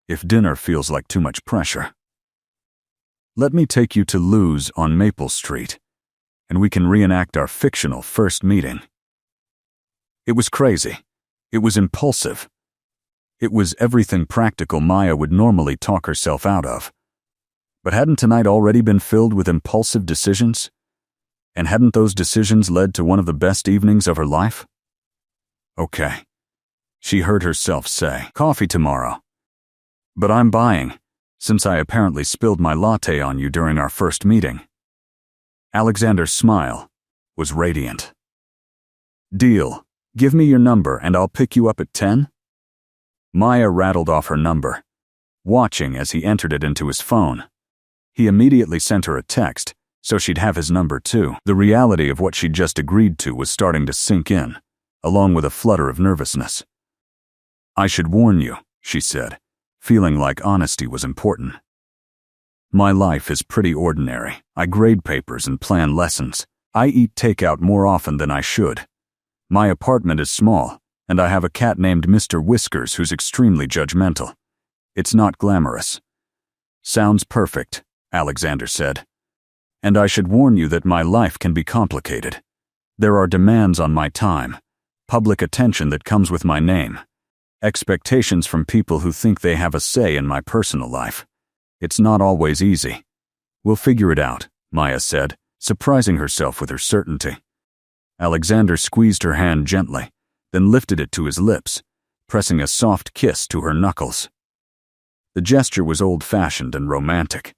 if dinner feels like too much pressure. Let me take you to Lou's on Maple Street, and we can reenact our fictional first meeting. It was crazy. It was impulsive. It was everything practical Maya would normally talk herself out of. But hadn't tonight already been filled with impulsive decisions? And hadn't those decisions led to one of the best evenings of her life? Okay, she heard herself say, coffee tomorrow. But I'm buying, since I apparently spilled my latte on you during our first meeting. Alexander's smile was radiant. Deal. Give me your number and I'll pick you up at 10? Maya rattled off her number, watching as he entered it into his phone. He immediately sent her a text, so she'd have his number too. The reality of what she'd just agreed to was starting to sink in, along with a flutter of nervousness. I should warn you, she said, feeling like honesty was important. My life is pretty ordinary. I grade papers and plan lessons. I eat takeout more often than I should. My apartment is small, and I have a cat named Mr. Whiskers who's extremely judgmental. It's not glamorous. Sounds perfect, Alexander said. And I should warn you that my life can be complicated. There are demands on my time, public attention that comes with my name, expectations from people who think they have a say in my personal life. It's not always easy. We'll figure it out, Maya said, surprising herself with her certainty. Alexander squeezed her hand gently, then lifted it to his lips, pressing a soft kiss to her knuckles. The gesture was old-fashioned and romantic,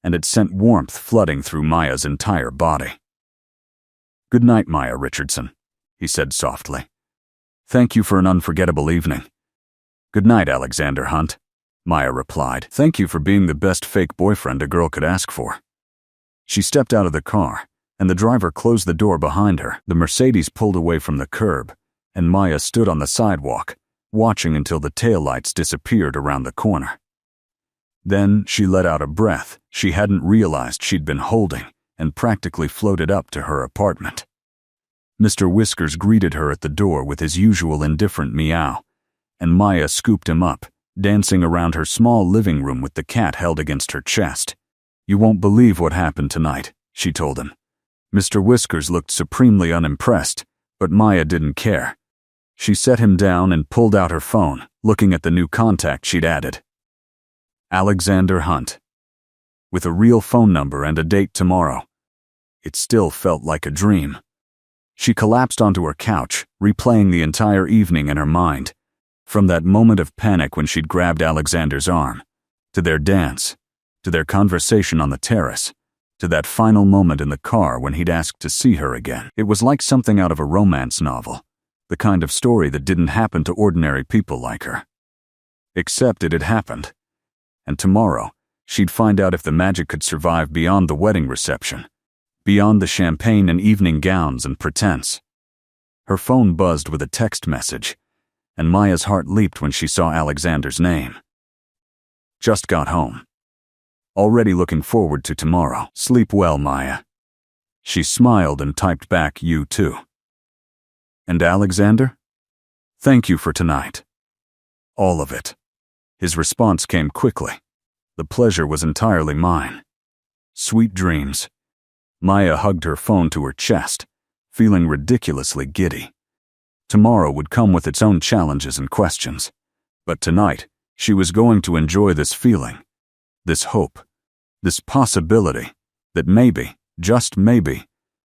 and it sent warmth flooding through Maya's entire body. Good night, Maya Richardson, he said softly. Thank you for an unforgettable evening. Good night, Alexander Hunt, Maya replied. Thank you for being the best fake boyfriend a girl could ask for. She stepped out of the car, and the driver closed the door behind her. The Mercedes pulled away from the curb, and Maya stood on the sidewalk, watching until the taillights disappeared around the corner. Then she let out a breath she hadn't realized she'd been holding and practically floated up to her apartment. Mr. Whiskers greeted her at the door with his usual indifferent meow, and Maya scooped him up, dancing around her small living room with the cat held against her chest. You won't believe what happened tonight, she told him. Mr. Whiskers looked supremely unimpressed, but Maya didn't care. She set him down and pulled out her phone, looking at the new contact she'd added. Alexander Hunt. With a real phone number and a date tomorrow. It still felt like a dream. She collapsed onto her couch, replaying the entire evening in her mind. From that moment of panic when she'd grabbed Alexander's arm, to their dance, to their conversation on the terrace, to that final moment in the car when he'd asked to see her again. It was like something out of a romance novel, the kind of story that didn't happen to ordinary people like her. Except it had happened. And tomorrow, she'd find out if the magic could survive beyond the wedding reception, beyond the champagne and evening gowns and pretense. Her phone buzzed with a text message, and Maya's heart leaped when she saw Alexander's name. Just got home. Already looking forward to tomorrow. Sleep well, Maya. She smiled and typed back, you too. And Alexander? Thank you for tonight. All of it. His response came quickly. The pleasure was entirely mine. Sweet dreams. Maya hugged her phone to her chest, feeling ridiculously giddy. Tomorrow would come with its own challenges and questions. But tonight, she was going to enjoy this feeling, this hope, this possibility that maybe, just maybe,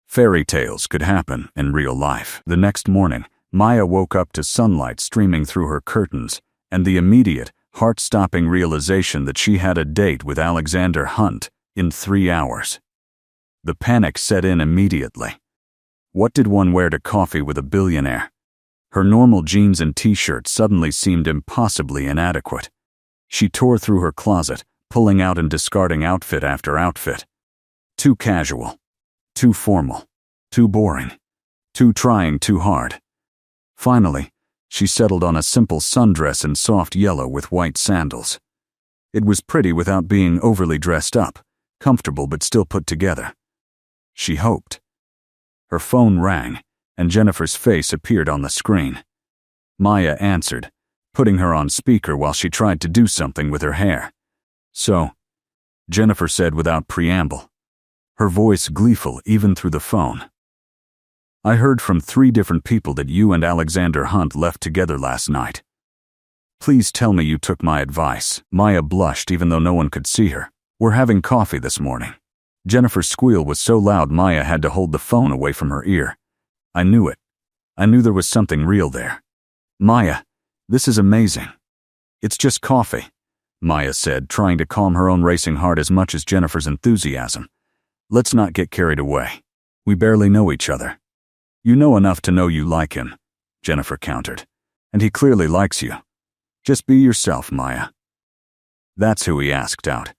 fairy tales could happen in real life. The next morning, Maya woke up to sunlight streaming through her curtains and the immediate, heart-stopping realization that she had a date with Alexander Hunt in 3 hours. The panic set in immediately. What did one wear to coffee with a billionaire? Her normal jeans and t-shirt suddenly seemed impossibly inadequate. She tore through her closet, pulling out and discarding outfit after outfit. Too casual, too formal, too boring, too trying too hard. Finally, she settled on a simple sundress in soft yellow with white sandals. It was pretty without being overly dressed up, comfortable but still put together. She hoped. Her phone rang, and Jennifer's face appeared on the screen. Maya answered, putting her on speaker while she tried to do something with her hair. "So," Jennifer said without preamble, her voice gleeful even through the phone. "I heard from 3 different people that you and Alexander Hunt left together last night. Please tell me you took my advice." Maya blushed even though no one could see her. "We're having coffee this morning." Jennifer's squeal was so loud Maya had to hold the phone away from her ear. "I knew it. I knew there was something real there." "Maya, this is amazing." "It's just coffee," Maya said, trying to calm her own racing heart as much as Jennifer's enthusiasm. "Let's not get carried away. We barely know each other." "You know enough to know you like him," Jennifer countered. "And he clearly likes you. Just be yourself, Maya." "That's who he asked out.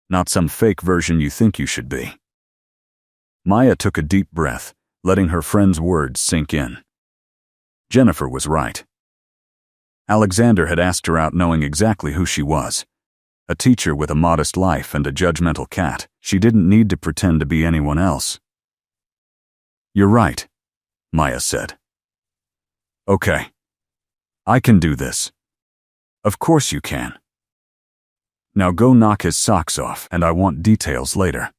Not some fake version you think you should be." Maya took a deep breath, letting her friend's words sink in. Jennifer was right. Alexander had asked her out knowing exactly who she was. A teacher with a modest life and a judgmental cat. She didn't need to pretend to be anyone else. "You're right," Maya said. "Okay. I can do this." "Of course you can. Now go knock his socks off, and I want details later."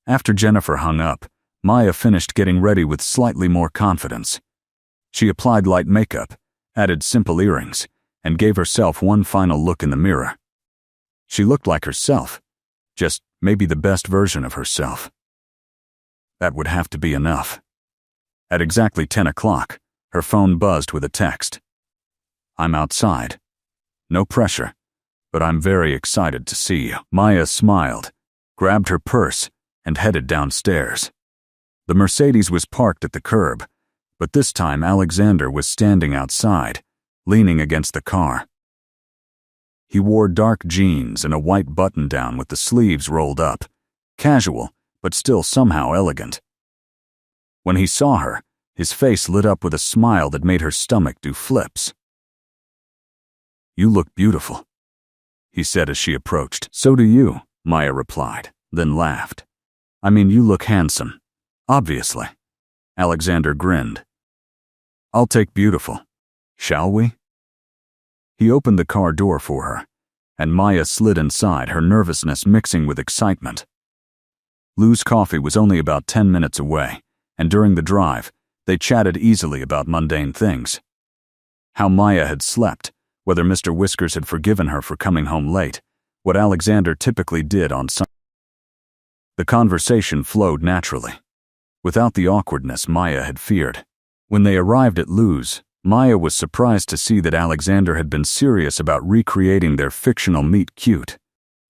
After Jennifer hung up, Maya finished getting ready with slightly more confidence. She applied light makeup, added simple earrings, and gave herself one final look in the mirror. She looked like herself, just maybe the best version of herself. That would have to be enough. At exactly 10 o'clock, her phone buzzed with a text. "I'm outside. No pressure, but I'm very excited to see you." Maya smiled, grabbed her purse, and headed downstairs. The Mercedes was parked at the curb, but this time Alexander was standing outside, leaning against the car. He wore dark jeans and a white button-down with the sleeves rolled up, casual, but still somehow elegant. When he saw her, his face lit up with a smile that made her stomach do flips. "You look beautiful," he said as she approached. "So do you," Maya replied, then laughed. "I mean, you look handsome. Obviously." Alexander grinned. "I'll take beautiful. Shall we?" He opened the car door for her, and Maya slid inside, her nervousness mixing with excitement. Lou's coffee was only about 10 minutes away, and during the drive, they chatted easily about mundane things. How Maya had slept, whether Mr. Whiskers had forgiven her for coming home late, what Alexander typically did on Sunday. The conversation flowed naturally, without the awkwardness Maya had feared. When they arrived at Lou's, Maya was surprised to see that Alexander had been serious about recreating their fictional meet cute.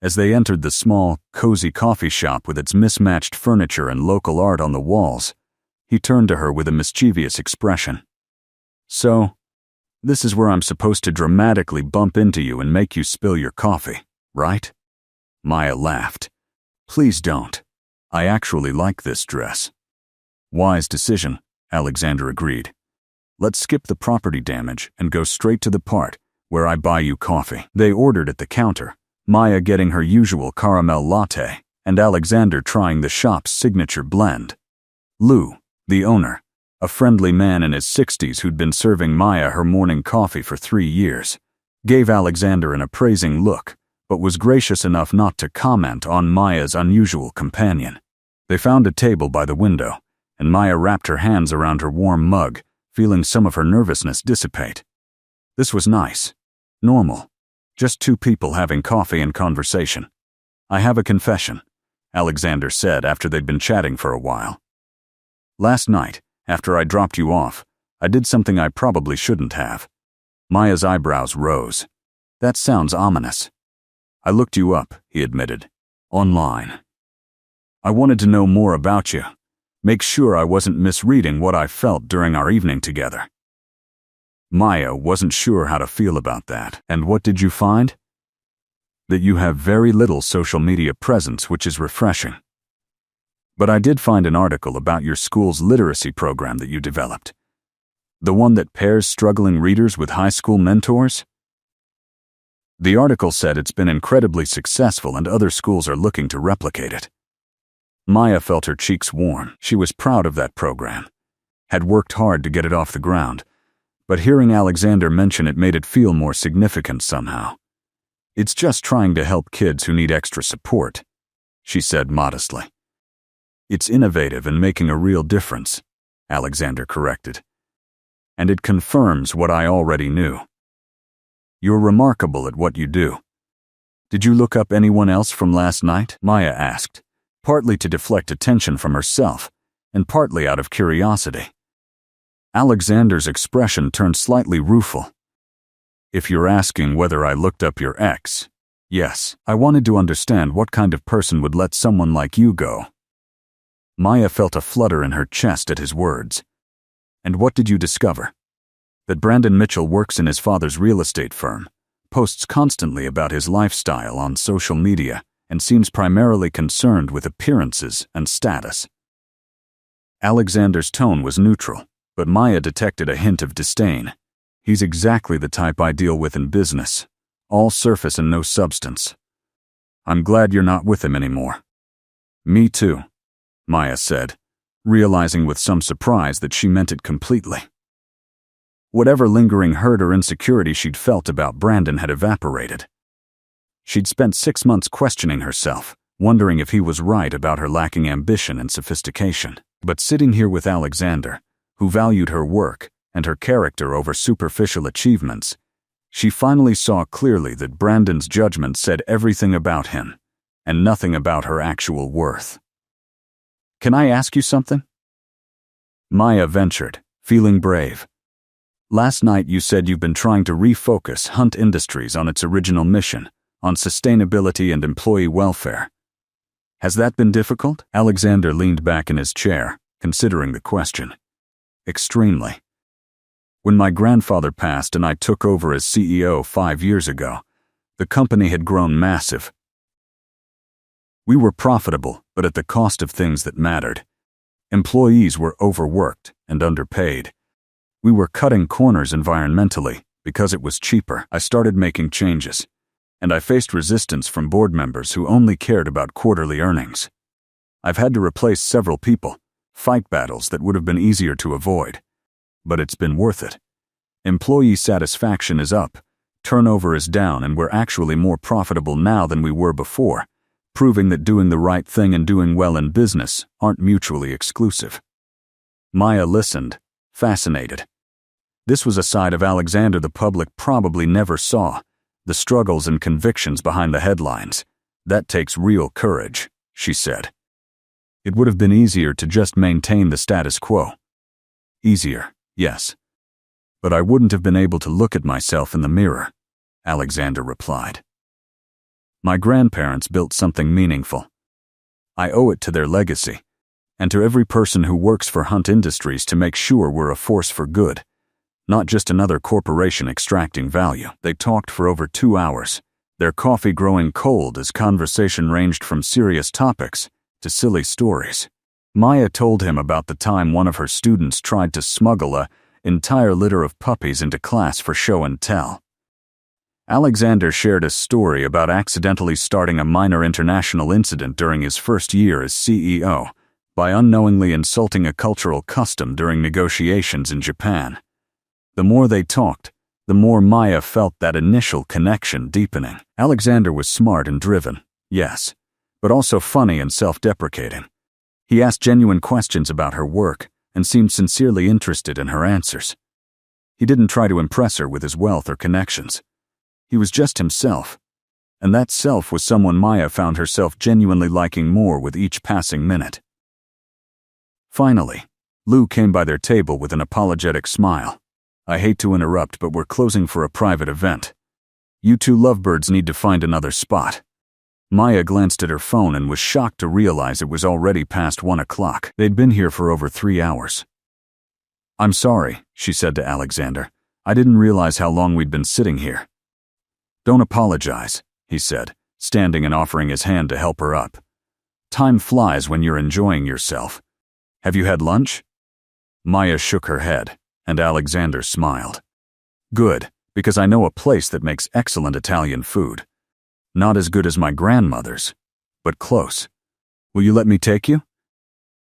As they entered the small, cozy coffee shop with its mismatched furniture and local art on the walls, he turned to her with a mischievous expression. "So, this is where I'm supposed to dramatically bump into you and make you spill your coffee, right?" Maya laughed. "Please don't. I actually like this dress." "Wise decision," Alexander agreed. "Let's skip the property damage and go straight to the part where I buy you coffee." They ordered at the counter, Maya getting her usual caramel latte, and Alexander trying the shop's signature blend. Lou, the owner, a friendly man in his 60s who'd been serving Maya her morning coffee for 3 years, gave Alexander an appraising look, but was gracious enough not to comment on Maya's unusual companion. They found a table by the window, and Maya wrapped her hands around her warm mug, feeling some of her nervousness dissipate. This was nice. Normal. Just two people having coffee and conversation. I have a confession, Alexander said after they'd been chatting for a while. Last night, after I dropped you off, I did something I probably shouldn't have. Maya's eyebrows rose. That sounds ominous. I looked you up, he admitted. Online. I wanted to know more about you. Make sure I wasn't misreading what I felt during our evening together. Maya wasn't sure how to feel about that. And what did you find? That you have very little social media presence, which is refreshing. But I did find an article about your school's literacy program that you developed. The one that pairs struggling readers with high school mentors? The article said it's been incredibly successful and other schools are looking to replicate it. Maya felt her cheeks warm. She was proud of that program. Had worked hard to get it off the ground. But hearing Alexander mention it made it feel more significant somehow. It's just trying to help kids who need extra support, she said modestly. It's innovative and making a real difference, Alexander corrected. And it confirms what I already knew. You're remarkable at what you do. Did you look up anyone else from last night? Maya asked, partly to deflect attention from herself, and partly out of curiosity. Alexander's expression turned slightly rueful. If you're asking whether I looked up your ex, yes, I wanted to understand what kind of person would let someone like you go. Maya felt a flutter in her chest at his words. And what did you discover? That Brandon Mitchell works in his father's real estate firm, posts constantly about his lifestyle on social media, and seems primarily concerned with appearances and status. Alexander's tone was neutral, but Maya detected a hint of disdain. He's exactly the type I deal with in business, all surface and no substance. I'm glad you're not with him anymore. Me too, Maya said, realizing with some surprise that she meant it completely. Whatever lingering hurt or insecurity she'd felt about Brandon had evaporated. She'd spent 6 months questioning herself, wondering if he was right about her lacking ambition and sophistication. But sitting here with Alexander, who valued her work and her character over superficial achievements, she finally saw clearly that Brandon's judgment said everything about him, and nothing about her actual worth. Can I ask you something? Maya ventured, feeling brave. Last night you said you've been trying to refocus Hunt Industries on its original mission, on sustainability and employee welfare. Has that been difficult? Alexander leaned back in his chair, considering the question. Extremely. When my grandfather passed and I took over as CEO 5 years ago, the company had grown massive. We were profitable, but at the cost of things that mattered. Employees were overworked and underpaid. We were cutting corners environmentally because it was cheaper. I started making changes, and I faced resistance from board members who only cared about quarterly earnings. I've had to replace several people, fight battles that would have been easier to avoid. But it's been worth it. Employee satisfaction is up, turnover is down, and we're actually more profitable now than we were before, proving that doing the right thing and doing well in business aren't mutually exclusive. Maya listened, fascinated. This was a side of Alexander the public probably never saw, the struggles and convictions behind the headlines. That takes real courage, she said. It would have been easier to just maintain the status quo. Easier, yes. But I wouldn't have been able to look at myself in the mirror, Alexander replied. My grandparents built something meaningful. I owe it to their legacy, and to every person who works for Hunt Industries to make sure we're a force for good, not just another corporation extracting value. They talked for over 2 hours, their coffee growing cold as conversation ranged from serious topics to silly stories. Maya told him about the time one of her students tried to smuggle an entire litter of puppies into class for show and tell. Alexander shared a story about accidentally starting a minor international incident during his first year as CEO by unknowingly insulting a cultural custom during negotiations in Japan. The more they talked, the more Maya felt that initial connection deepening. Alexander was smart and driven, yes, but also funny and self-deprecating. He asked genuine questions about her work and seemed sincerely interested in her answers. He didn't try to impress her with his wealth or connections. He was just himself, and that self was someone Maya found herself genuinely liking more with each passing minute. Finally, Lou came by their table with an apologetic smile. "I hate to interrupt, but we're closing for a private event. You two lovebirds need to find another spot." Maya glanced at her phone and was shocked to realize it was already past 1 o'clock. They'd been here for over 3 hours. "I'm sorry," she said to Alexander. "I didn't realize how long we'd been sitting here." "Don't apologize," he said, standing and offering his hand to help her up. "Time flies when you're enjoying yourself. Have you had lunch?" Maya shook her head, and Alexander smiled. "Good, because I know a place that makes excellent Italian food. Not as good as my grandmother's, but close. Will you let me take you?"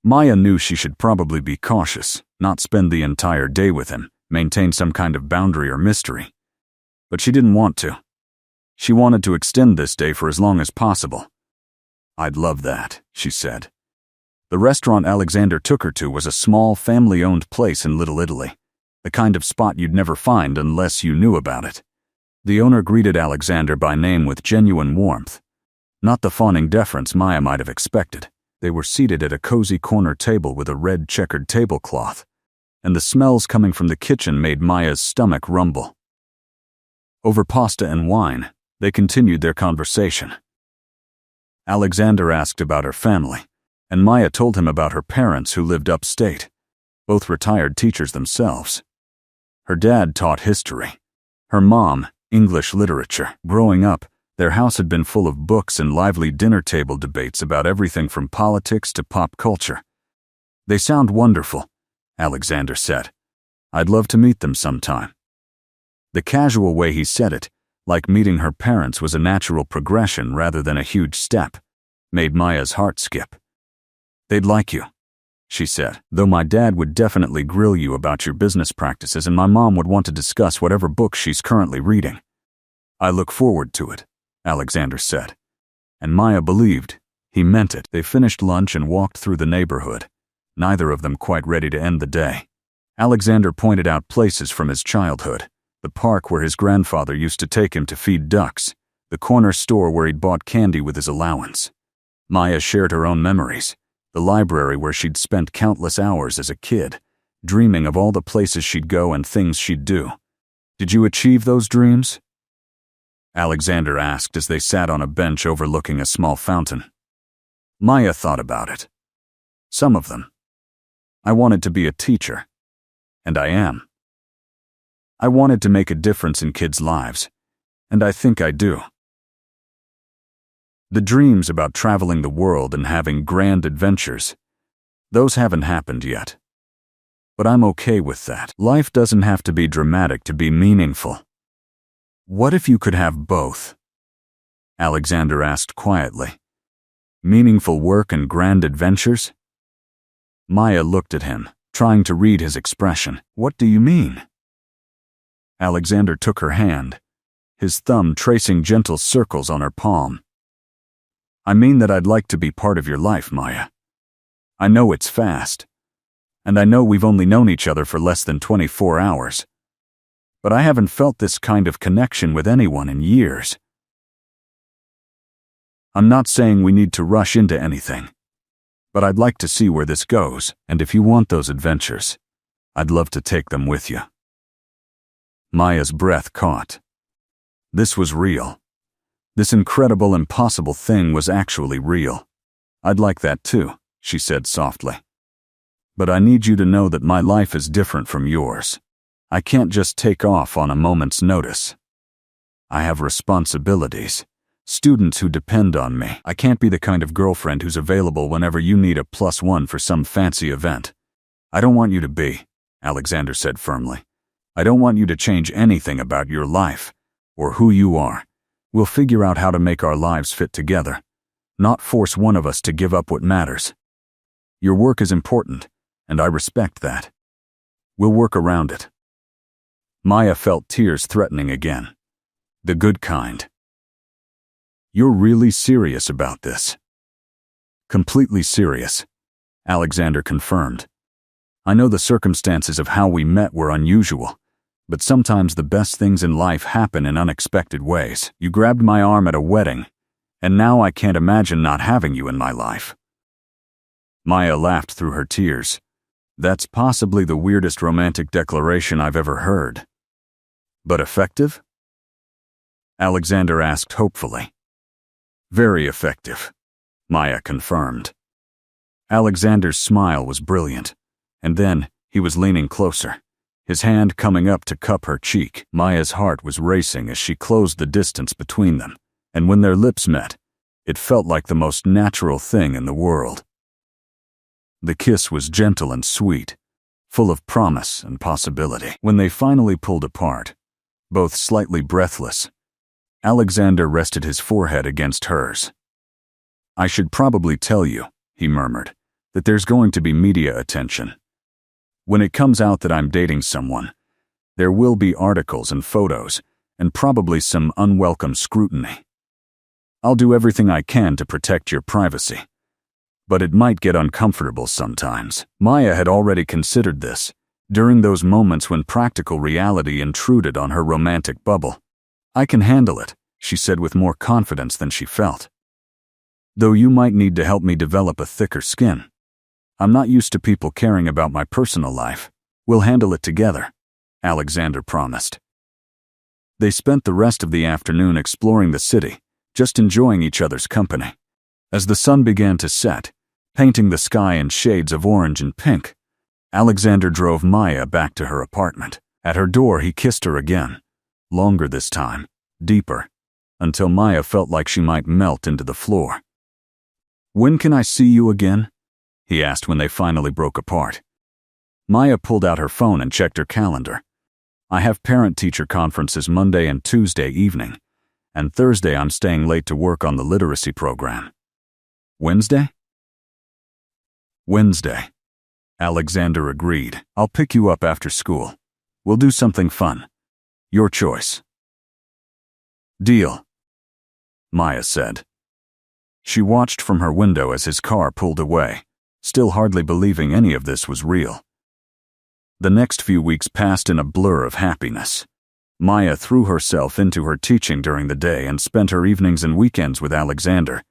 Maya knew she should probably be cautious, not spend the entire day with him, maintain some kind of boundary or mystery. But she didn't want to. She wanted to extend this day for as long as possible. "I'd love that," she said. The restaurant Alexander took her to was a small, family-owned place in Little Italy, the kind of spot you'd never find unless you knew about it. The owner greeted Alexander by name with genuine warmth, not the fawning deference Maya might have expected. They were seated at a cozy corner table with a red checkered tablecloth, and the smells coming from the kitchen made Maya's stomach rumble. Over pasta and wine, they continued their conversation. Alexander asked about her family, and Maya told him about her parents who lived upstate, both retired teachers themselves. Her dad taught history. Her mom, English literature. Growing up, their house had been full of books and lively dinner table debates about everything from politics to pop culture. "They sound wonderful," Alexander said. "I'd love to meet them sometime." The casual way he said it, like meeting her parents was a natural progression rather than a huge step, made Maya's heart skip. "They'd like you," she said, "though my dad would definitely grill you about your business practices and my mom would want to discuss whatever book she's currently reading." "I look forward to it," Alexander said. And Maya believed he meant it. They finished lunch and walked through the neighborhood, neither of them quite ready to end the day. Alexander pointed out places from his childhood, the park where his grandfather used to take him to feed ducks, the corner store where he'd bought candy with his allowance. Maya shared her own memories, the library where she'd spent countless hours as a kid, dreaming of all the places she'd go and things she'd do. "Did you achieve those dreams?" Alexander asked as they sat on a bench overlooking a small fountain. Maya thought about it. "Some of them. I wanted to be a teacher. And I am. I wanted to make a difference in kids' lives, and I think I do. The dreams about traveling the world and having grand adventures, those haven't happened yet. But I'm okay with that. Life doesn't have to be dramatic to be meaningful. What if you could have both?" Alexander asked quietly. "Meaningful work and grand adventures?" Maya looked at him, trying to read his expression. "What do you mean?" Alexander took her hand, his thumb tracing gentle circles on her palm. "I mean that I'd like to be part of your life, Maya. I know it's fast, and I know we've only known each other for less than 24 hours. But I haven't felt this kind of connection with anyone in years. I'm not saying we need to rush into anything, but I'd like to see where this goes, and if you want those adventures, I'd love to take them with you." Maya's breath caught. This was real. This incredible, impossible thing was actually real. "I'd like that too," she said softly. "But I need you to know that my life is different from yours. I can't just take off on a moment's notice. I have responsibilities, students who depend on me. I can't be the kind of girlfriend who's available whenever you need a +1 for some fancy event. I don't want you to be," Alexander said firmly. "I don't want you to change anything about your life or who you are. We'll figure out how to make our lives fit together, not force one of us to give up what matters. Your work is important, and I respect that. We'll work around it." Maya felt tears threatening again. The good kind. "You're really serious about this?" "Completely serious. Alexander confirmed. I know the circumstances of how we met were unusual, but sometimes the best things in life happen in unexpected ways. You grabbed my arm at a wedding, and now I can't imagine not having you in my life. Maya laughed through her tears. That's possibly the weirdest romantic declaration I've ever heard. But effective? Alexander asked hopefully. Very effective, Maya confirmed. Alexander's smile was brilliant, and then he was leaning closer, his hand coming up to cup her cheek. Maya's heart was racing as she closed the distance between them, and when their lips met, it felt like the most natural thing in the world. The kiss was gentle and sweet, full of promise and possibility. When they finally pulled apart, both slightly breathless, Alexander rested his forehead against hers. I should probably tell you, he murmured, that there's going to be media attention. When it comes out that I'm dating someone, there will be articles and photos, and probably some unwelcome scrutiny. I'll do everything I can to protect your privacy, but it might get uncomfortable sometimes. Maya had already considered this, during those moments when practical reality intruded on her romantic bubble. I can handle it, she said with more confidence than she felt. Though you might need to help me develop a thicker skin. I'm not used to people caring about my personal life. We'll handle it together, Alexander promised. They spent the rest of the afternoon exploring the city, just enjoying each other's company. As the sun began to set, painting the sky in shades of orange and pink, Alexander drove Maya back to her apartment. At her door, he kissed her again, longer this time, deeper, until Maya felt like she might melt into the floor. When can I see you again? He asked when they finally broke apart. Maya pulled out her phone and checked her calendar. I have parent-teacher conferences Monday and Tuesday evening, and Thursday I'm staying late to work on the literacy program. Wednesday? Wednesday, Alexander agreed. I'll pick you up after school. We'll do something fun. Your choice. Deal, Maya said. She watched from her window as his car pulled away, still hardly believing any of this was real. The next few weeks passed in a blur of happiness. Maya threw herself into her teaching during the day and spent her evenings and weekends with Alexander.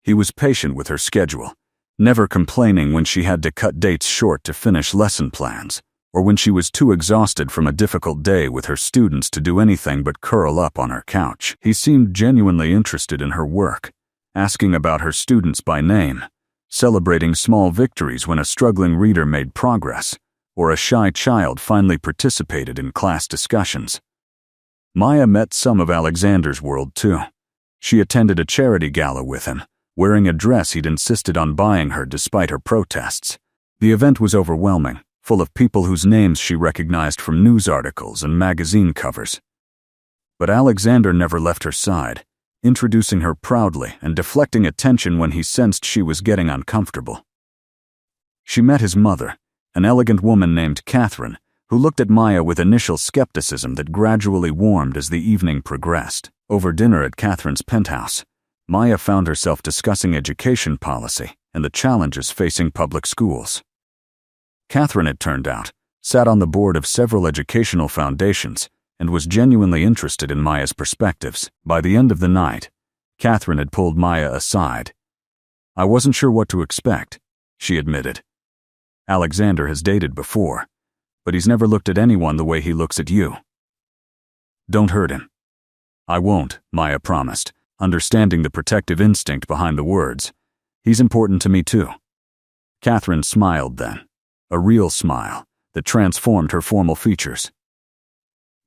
He was patient with her schedule, never complaining when she had to cut dates short to finish lesson plans, or when she was too exhausted from a difficult day with her students to do anything but curl up on her couch. He seemed genuinely interested in her work, asking about her students by name, celebrating small victories when a struggling reader made progress, or a shy child finally participated in class discussions. Maya met some of Alexander's world too. She attended a charity gala with him, wearing a dress he'd insisted on buying her despite her protests. The event was overwhelming, full of people whose names she recognized from news articles and magazine covers. But Alexander never left her side, introducing her proudly and deflecting attention when he sensed she was getting uncomfortable. She met his mother, an elegant woman named Catherine, who looked at Maya with initial skepticism that gradually warmed as the evening progressed. Over dinner at Catherine's penthouse, Maya found herself discussing education policy and the challenges facing public schools. Catherine, it turned out, sat on the board of several educational foundations and was genuinely interested in Maya's perspectives. By the end of the night, Catherine had pulled Maya aside. I wasn't sure what to expect, she admitted. Alexander has dated before, but he's never looked at anyone the way he looks at you. Don't hurt him. I won't, Maya promised, understanding the protective instinct behind the words. He's important to me too. Catherine smiled then, a real smile that transformed her formal features.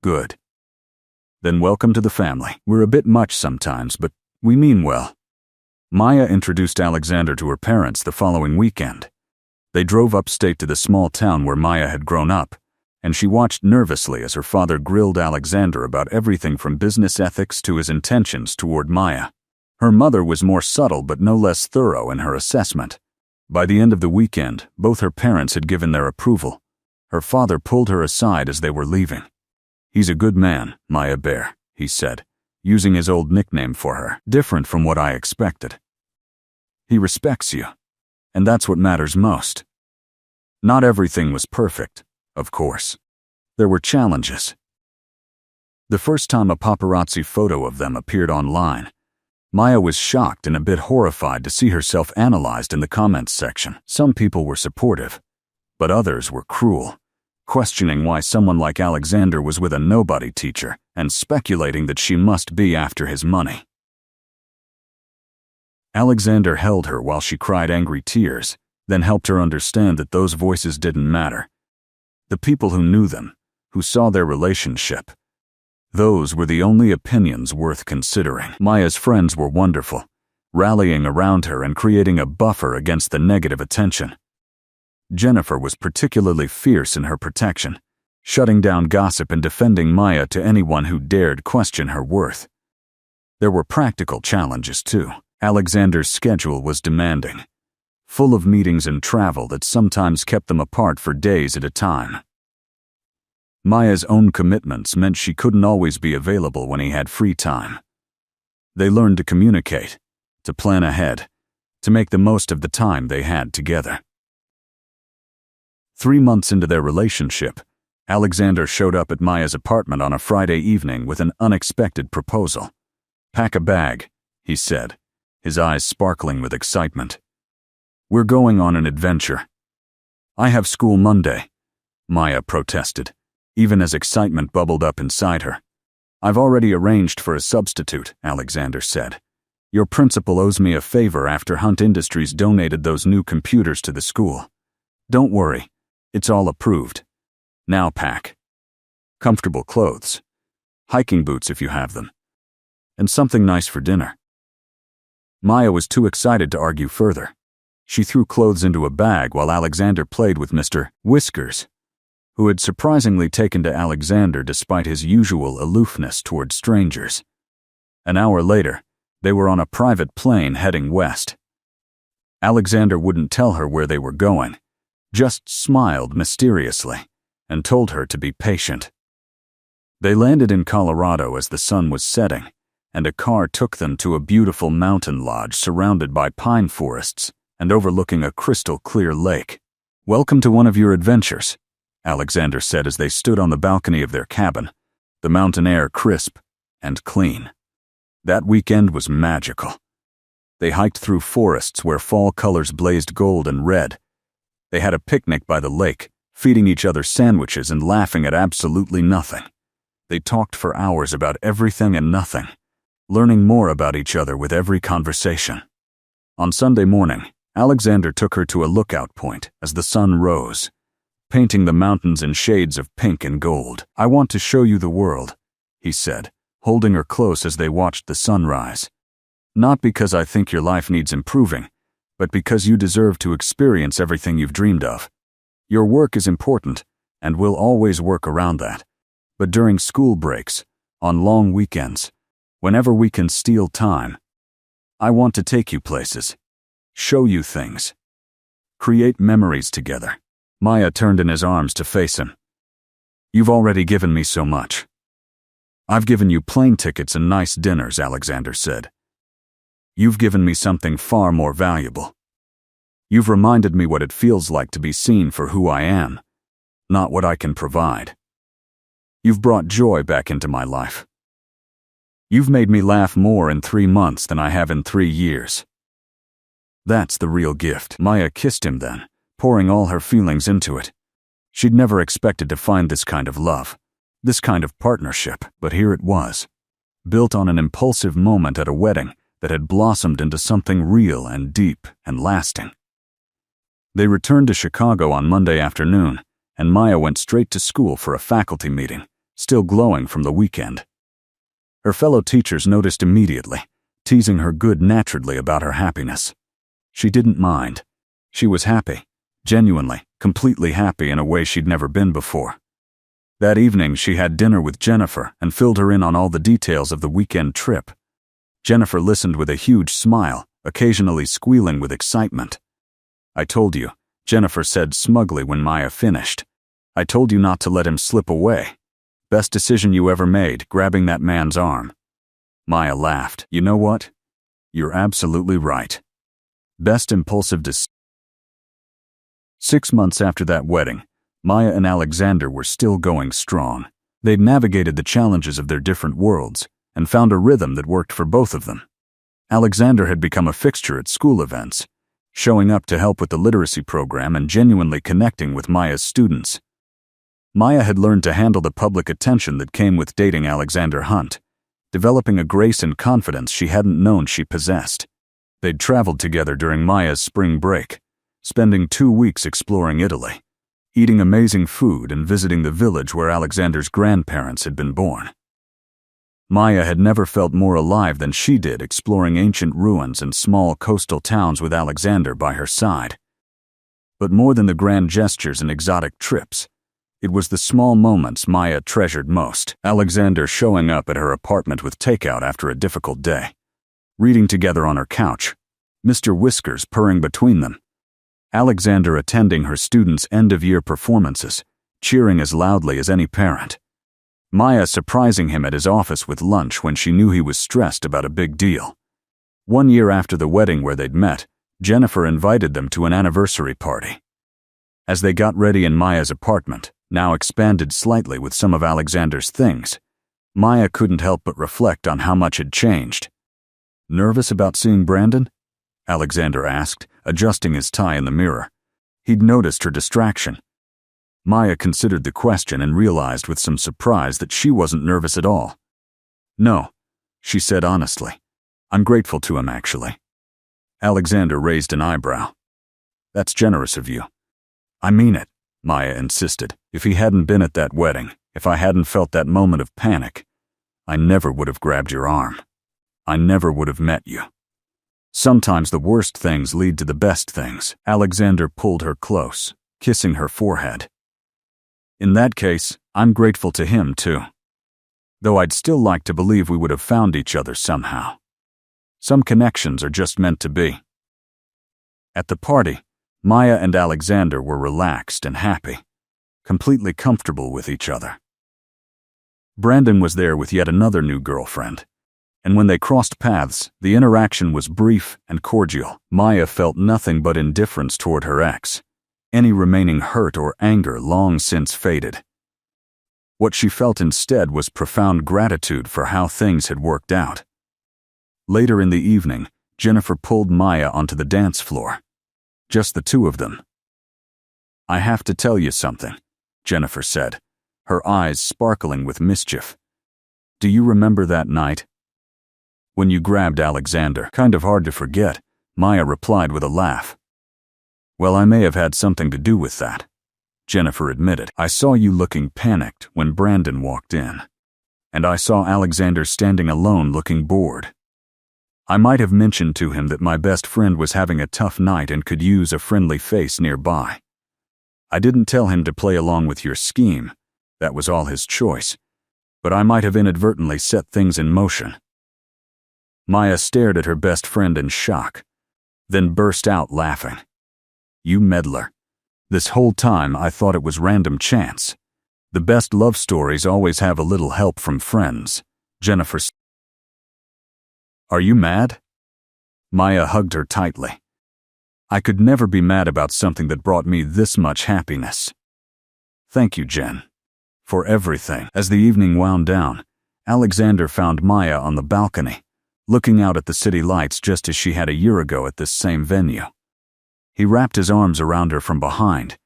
Good. Then welcome to the family. We're a bit much sometimes, but we mean well. Maya introduced Alexander to her parents the following weekend. They drove upstate to the small town where Maya had grown up, and she watched nervously as her father grilled Alexander about everything from business ethics to his intentions toward Maya. Her mother was more subtle but no less thorough in her assessment. By the end of the weekend, both her parents had given their approval. Her father pulled her aside as they were leaving. He's a good man, Maya Bear, he said, using his old nickname for her, different from what I expected. He respects you. And that's what matters most. Not everything was perfect, of course. There were challenges. The first time a paparazzi photo of them appeared online, Maya was shocked and a bit horrified to see herself analyzed in the comments section. Some people were supportive, but others were cruel, questioning why someone like Alexander was with a nobody teacher and speculating that she must be after his money. Alexander held her while she cried angry tears, then helped her understand that those voices didn't matter. The people who knew them, who saw their relationship, those were the only opinions worth considering. Maya's friends were wonderful, rallying around her and creating a buffer against the negative attention. Jennifer was particularly fierce in her protection, shutting down gossip and defending Maya to anyone who dared question her worth. There were practical challenges too. Alexander's schedule was demanding, full of meetings and travel that sometimes kept them apart for days at a time. Maya's own commitments meant she couldn't always be available when he had free time. They learned to communicate, to plan ahead, to make the most of the time they had together. 3 months into their relationship, Alexander showed up at Maya's apartment on a Friday evening with an unexpected proposal. "Pack a bag," he said, his eyes sparkling with excitement. "We're going on an adventure." "I have school Monday," Maya protested, even as excitement bubbled up inside her. "I've already arranged for a substitute," Alexander said. "Your principal owes me a favor after Hunt Industries donated those new computers to the school. Don't worry, it's all approved. Now pack. Comfortable clothes, hiking boots if you have them, and something nice for dinner." Maya was too excited to argue further. She threw clothes into a bag while Alexander played with Mr. Whiskers, who had surprisingly taken to Alexander despite his usual aloofness toward strangers. An hour later, they were on a private plane heading west. Alexander wouldn't tell her where they were going, just smiled mysteriously and told her to be patient. They landed in Colorado as the sun was setting, and a car took them to a beautiful mountain lodge surrounded by pine forests and overlooking a crystal-clear lake. "Welcome to one of your adventures," Alexander said as they stood on the balcony of their cabin, the mountain air crisp and clean. That weekend was magical. They hiked through forests where fall colors blazed gold and red. They had a picnic by the lake, feeding each other sandwiches and laughing at absolutely nothing. They talked for hours about everything and nothing, learning more about each other with every conversation. On Sunday morning, Alexander took her to a lookout point as the sun rose, painting the mountains in shades of pink and gold. "I want to show you the world," he said, holding her close as they watched the sunrise. "Not because I think your life needs improving, but because you deserve to experience everything you've dreamed of. Your work is important, and we'll always work around that. But during school breaks, on long weekends, whenever we can steal time, I want to take you places, show you things, create memories together." Maya turned in his arms to face him. "You've already given me so much." "I've given you plane tickets and nice dinners," Alexander said. "You've given me something far more valuable. You've reminded me what it feels like to be seen for who I am, not what I can provide. You've brought joy back into my life. You've made me laugh more in 3 months than I have in 3 years. That's the real gift." Maya kissed him then, pouring all her feelings into it. She'd never expected to find this kind of love, this kind of partnership, but here it was, built on an impulsive moment at a wedding that had blossomed into something real and deep and lasting. They returned to Chicago on Monday afternoon, and Maya went straight to school for a faculty meeting, still glowing from the weekend. Her fellow teachers noticed immediately, teasing her good-naturedly about her happiness. She didn't mind. She was happy. Genuinely, completely happy in a way she'd never been before. That evening she had dinner with Jennifer and filled her in on all the details of the weekend trip. Jennifer listened with a huge smile, occasionally squealing with excitement. "I told you," Jennifer said smugly when Maya finished. "I told you not to let him slip away. Best decision you ever made, grabbing that man's arm." Maya laughed. "You know what? You're absolutely right. Best impulsive decision." 6 months after that wedding, Maya and Alexander were still going strong. They'd navigated the challenges of their different worlds and found a rhythm that worked for both of them. Alexander had become a fixture at school events, showing up to help with the literacy program and genuinely connecting with Maya's students. Maya had learned to handle the public attention that came with dating Alexander Hunt, developing a grace and confidence she hadn't known she possessed. They'd traveled together during Maya's spring break, spending 2 weeks exploring Italy, eating amazing food and visiting the village where Alexander's grandparents had been born. Maya had never felt more alive than she did exploring ancient ruins and small coastal towns with Alexander by her side. But more than the grand gestures and exotic trips, it was the small moments Maya treasured most. Alexander showing up at her apartment with takeout after a difficult day, reading together on her couch, Mr. Whiskers purring between them, Alexander attending her students' end-of-year performances, cheering as loudly as any parent, Maya surprising him at his office with lunch when she knew he was stressed about a big deal. 1 year after the wedding where they'd met, Jennifer invited them to an anniversary party. As they got ready in Maya's apartment, now expanded slightly with some of Alexander's things, Maya couldn't help but reflect on how much had changed. "Nervous about seeing Brandon?" Alexander asked, adjusting his tie in the mirror. He'd noticed her distraction. Maya considered the question and realized with some surprise that she wasn't nervous at all. "No," she said honestly. "I'm grateful to him, actually." Alexander raised an eyebrow. "That's generous of you." "I mean it," Maya insisted. "If he hadn't been at that wedding, if I hadn't felt that moment of panic, I never would have grabbed your arm. I never would have met you. Sometimes the worst things lead to the best things." Alexander pulled her close, kissing her forehead. "In that case, I'm grateful to him too. Though I'd still like to believe we would have found each other somehow. Some connections are just meant to be." At the party, Maya and Alexander were relaxed and happy, completely comfortable with each other. Brandon was there with yet another new girlfriend, and when they crossed paths, the interaction was brief and cordial. Maya felt nothing but indifference toward her ex. Any remaining hurt or anger long since faded. What she felt instead was profound gratitude for how things had worked out. Later in the evening, Jennifer pulled Maya onto the dance floor. Just the two of them. "I have to tell you something," Jennifer said, her eyes sparkling with mischief. "Do you remember that night when you grabbed Alexander?" "Kind of hard to forget," Maya replied with a laugh. "Well, I may have had something to do with that," Jennifer admitted. "I saw you looking panicked when Brandon walked in, and I saw Alexander standing alone looking bored. I might have mentioned to him that my best friend was having a tough night and could use a friendly face nearby. I didn't tell him to play along with your scheme. That was all his choice. But I might have inadvertently set things in motion." Maya stared at her best friend in shock, then burst out laughing. "You meddler. This whole time I thought it was random chance. The best love stories always have a little help from friends," Jennifer said. "Are you mad?" Maya hugged her tightly. "I could never be mad about something that brought me this much happiness. Thank you, Jen, for everything." As the evening wound down, Alexander found Maya on the balcony, looking out at the city lights just as she had a year ago at this same venue. He wrapped his arms around her from behind,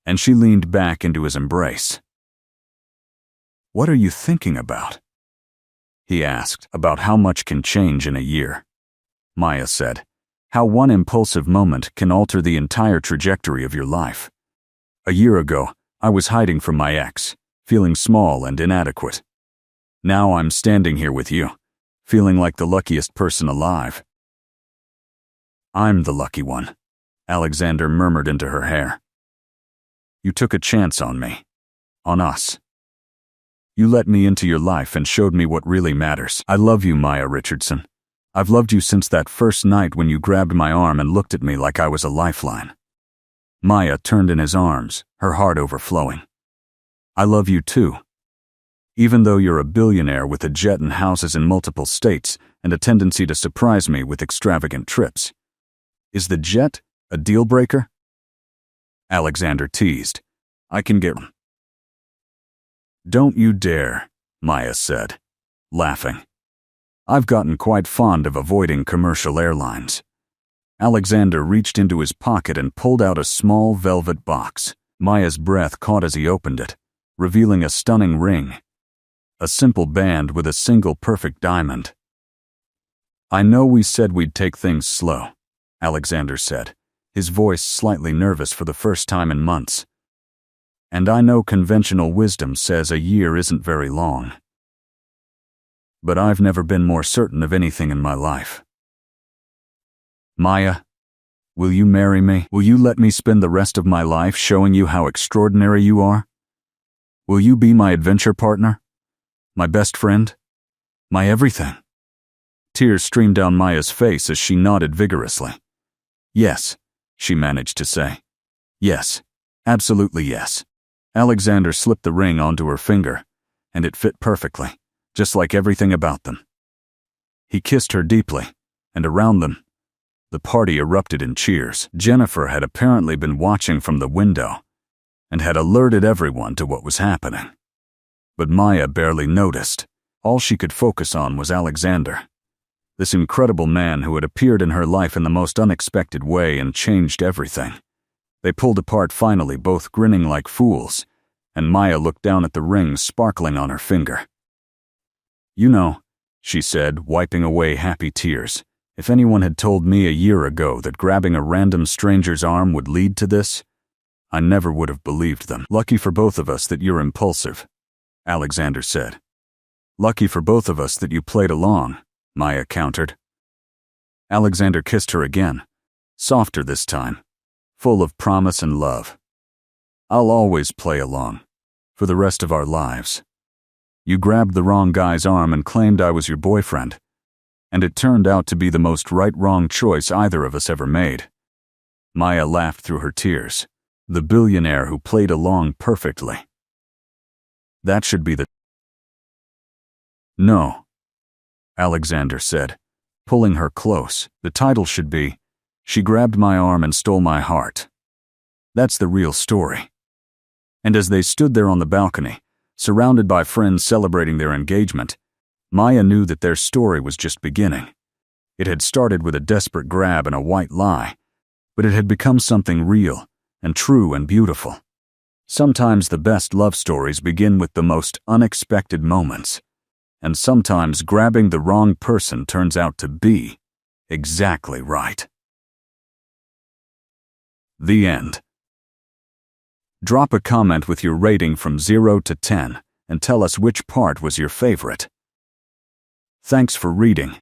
and she leaned back into his embrace. "What are you thinking about?" he asked. "About how much can change in a year," Maya said. "How one impulsive moment can alter the entire trajectory of your life. A year ago, I was hiding from my ex, feeling small and inadequate. Now I'm standing here with you, feeling like the luckiest person alive." "I'm the lucky one," Alexander murmured into her hair. "You took a chance on me, on us. You let me into your life and showed me what really matters. I love you, Maya Richardson. I've loved you since that first night when you grabbed my arm and looked at me like I was a lifeline." Maya turned in his arms, her heart overflowing. "I love you too. Even though you're a billionaire with a jet and houses in multiple states and a tendency to surprise me with extravagant trips. Is the jet a deal breaker?" Alexander teased. I can get one. Don't you dare, Maya said, laughing. I've gotten quite fond of avoiding commercial airlines. Alexander reached into his pocket and pulled out a small velvet box. Maya's breath caught as he opened it, revealing a stunning ring. A simple band with a single perfect diamond. I know we said we'd take things slow, Alexander said, his voice slightly nervous for the first time in months. And I know conventional wisdom says a year isn't very long. But I've never been more certain of anything in my life. Maya, will you marry me? Will you let me spend the rest of my life showing you how extraordinary you are? Will you be my adventure partner? My best friend? My everything? Tears streamed down Maya's face as she nodded vigorously. Yes, she managed to say. Yes, absolutely yes. Alexander slipped the ring onto her finger, and it fit perfectly, just like everything about them. He kissed her deeply, and around them, the party erupted in cheers. Jennifer had apparently been watching from the window, and had alerted everyone to what was happening. But Maya barely noticed. All she could focus on was Alexander. This incredible man who had appeared in her life in the most unexpected way and changed everything. They pulled apart finally, both grinning like fools, and Maya looked down at the ring sparkling on her finger. You know, she said, wiping away happy tears, if anyone had told me a year ago that grabbing a random stranger's arm would lead to this, I never would have believed them. Lucky for both of us that you're impulsive, Alexander said. Lucky for both of us that you played along, Maya countered. Alexander kissed her again, softer this time, full of promise and love. I'll always play along, for the rest of our lives. You grabbed the wrong guy's arm and claimed I was your boyfriend, and it turned out to be the most right-wrong choice either of us ever made. Maya laughed through her tears. The billionaire who played along perfectly. That should be the... No, Alexander said, pulling her close. The title should be, She Grabbed My Arm and Stole My Heart. That's the real story. And as they stood there on the balcony, surrounded by friends celebrating their engagement, Maya knew that their story was just beginning. It had started with a desperate grab and a white lie, but it had become something real and true and beautiful. Sometimes the best love stories begin with the most unexpected moments, and sometimes grabbing the wrong person turns out to be exactly right. The end. Drop a comment with your rating from 0 to 10 and tell us which part was your favorite. Thanks for reading.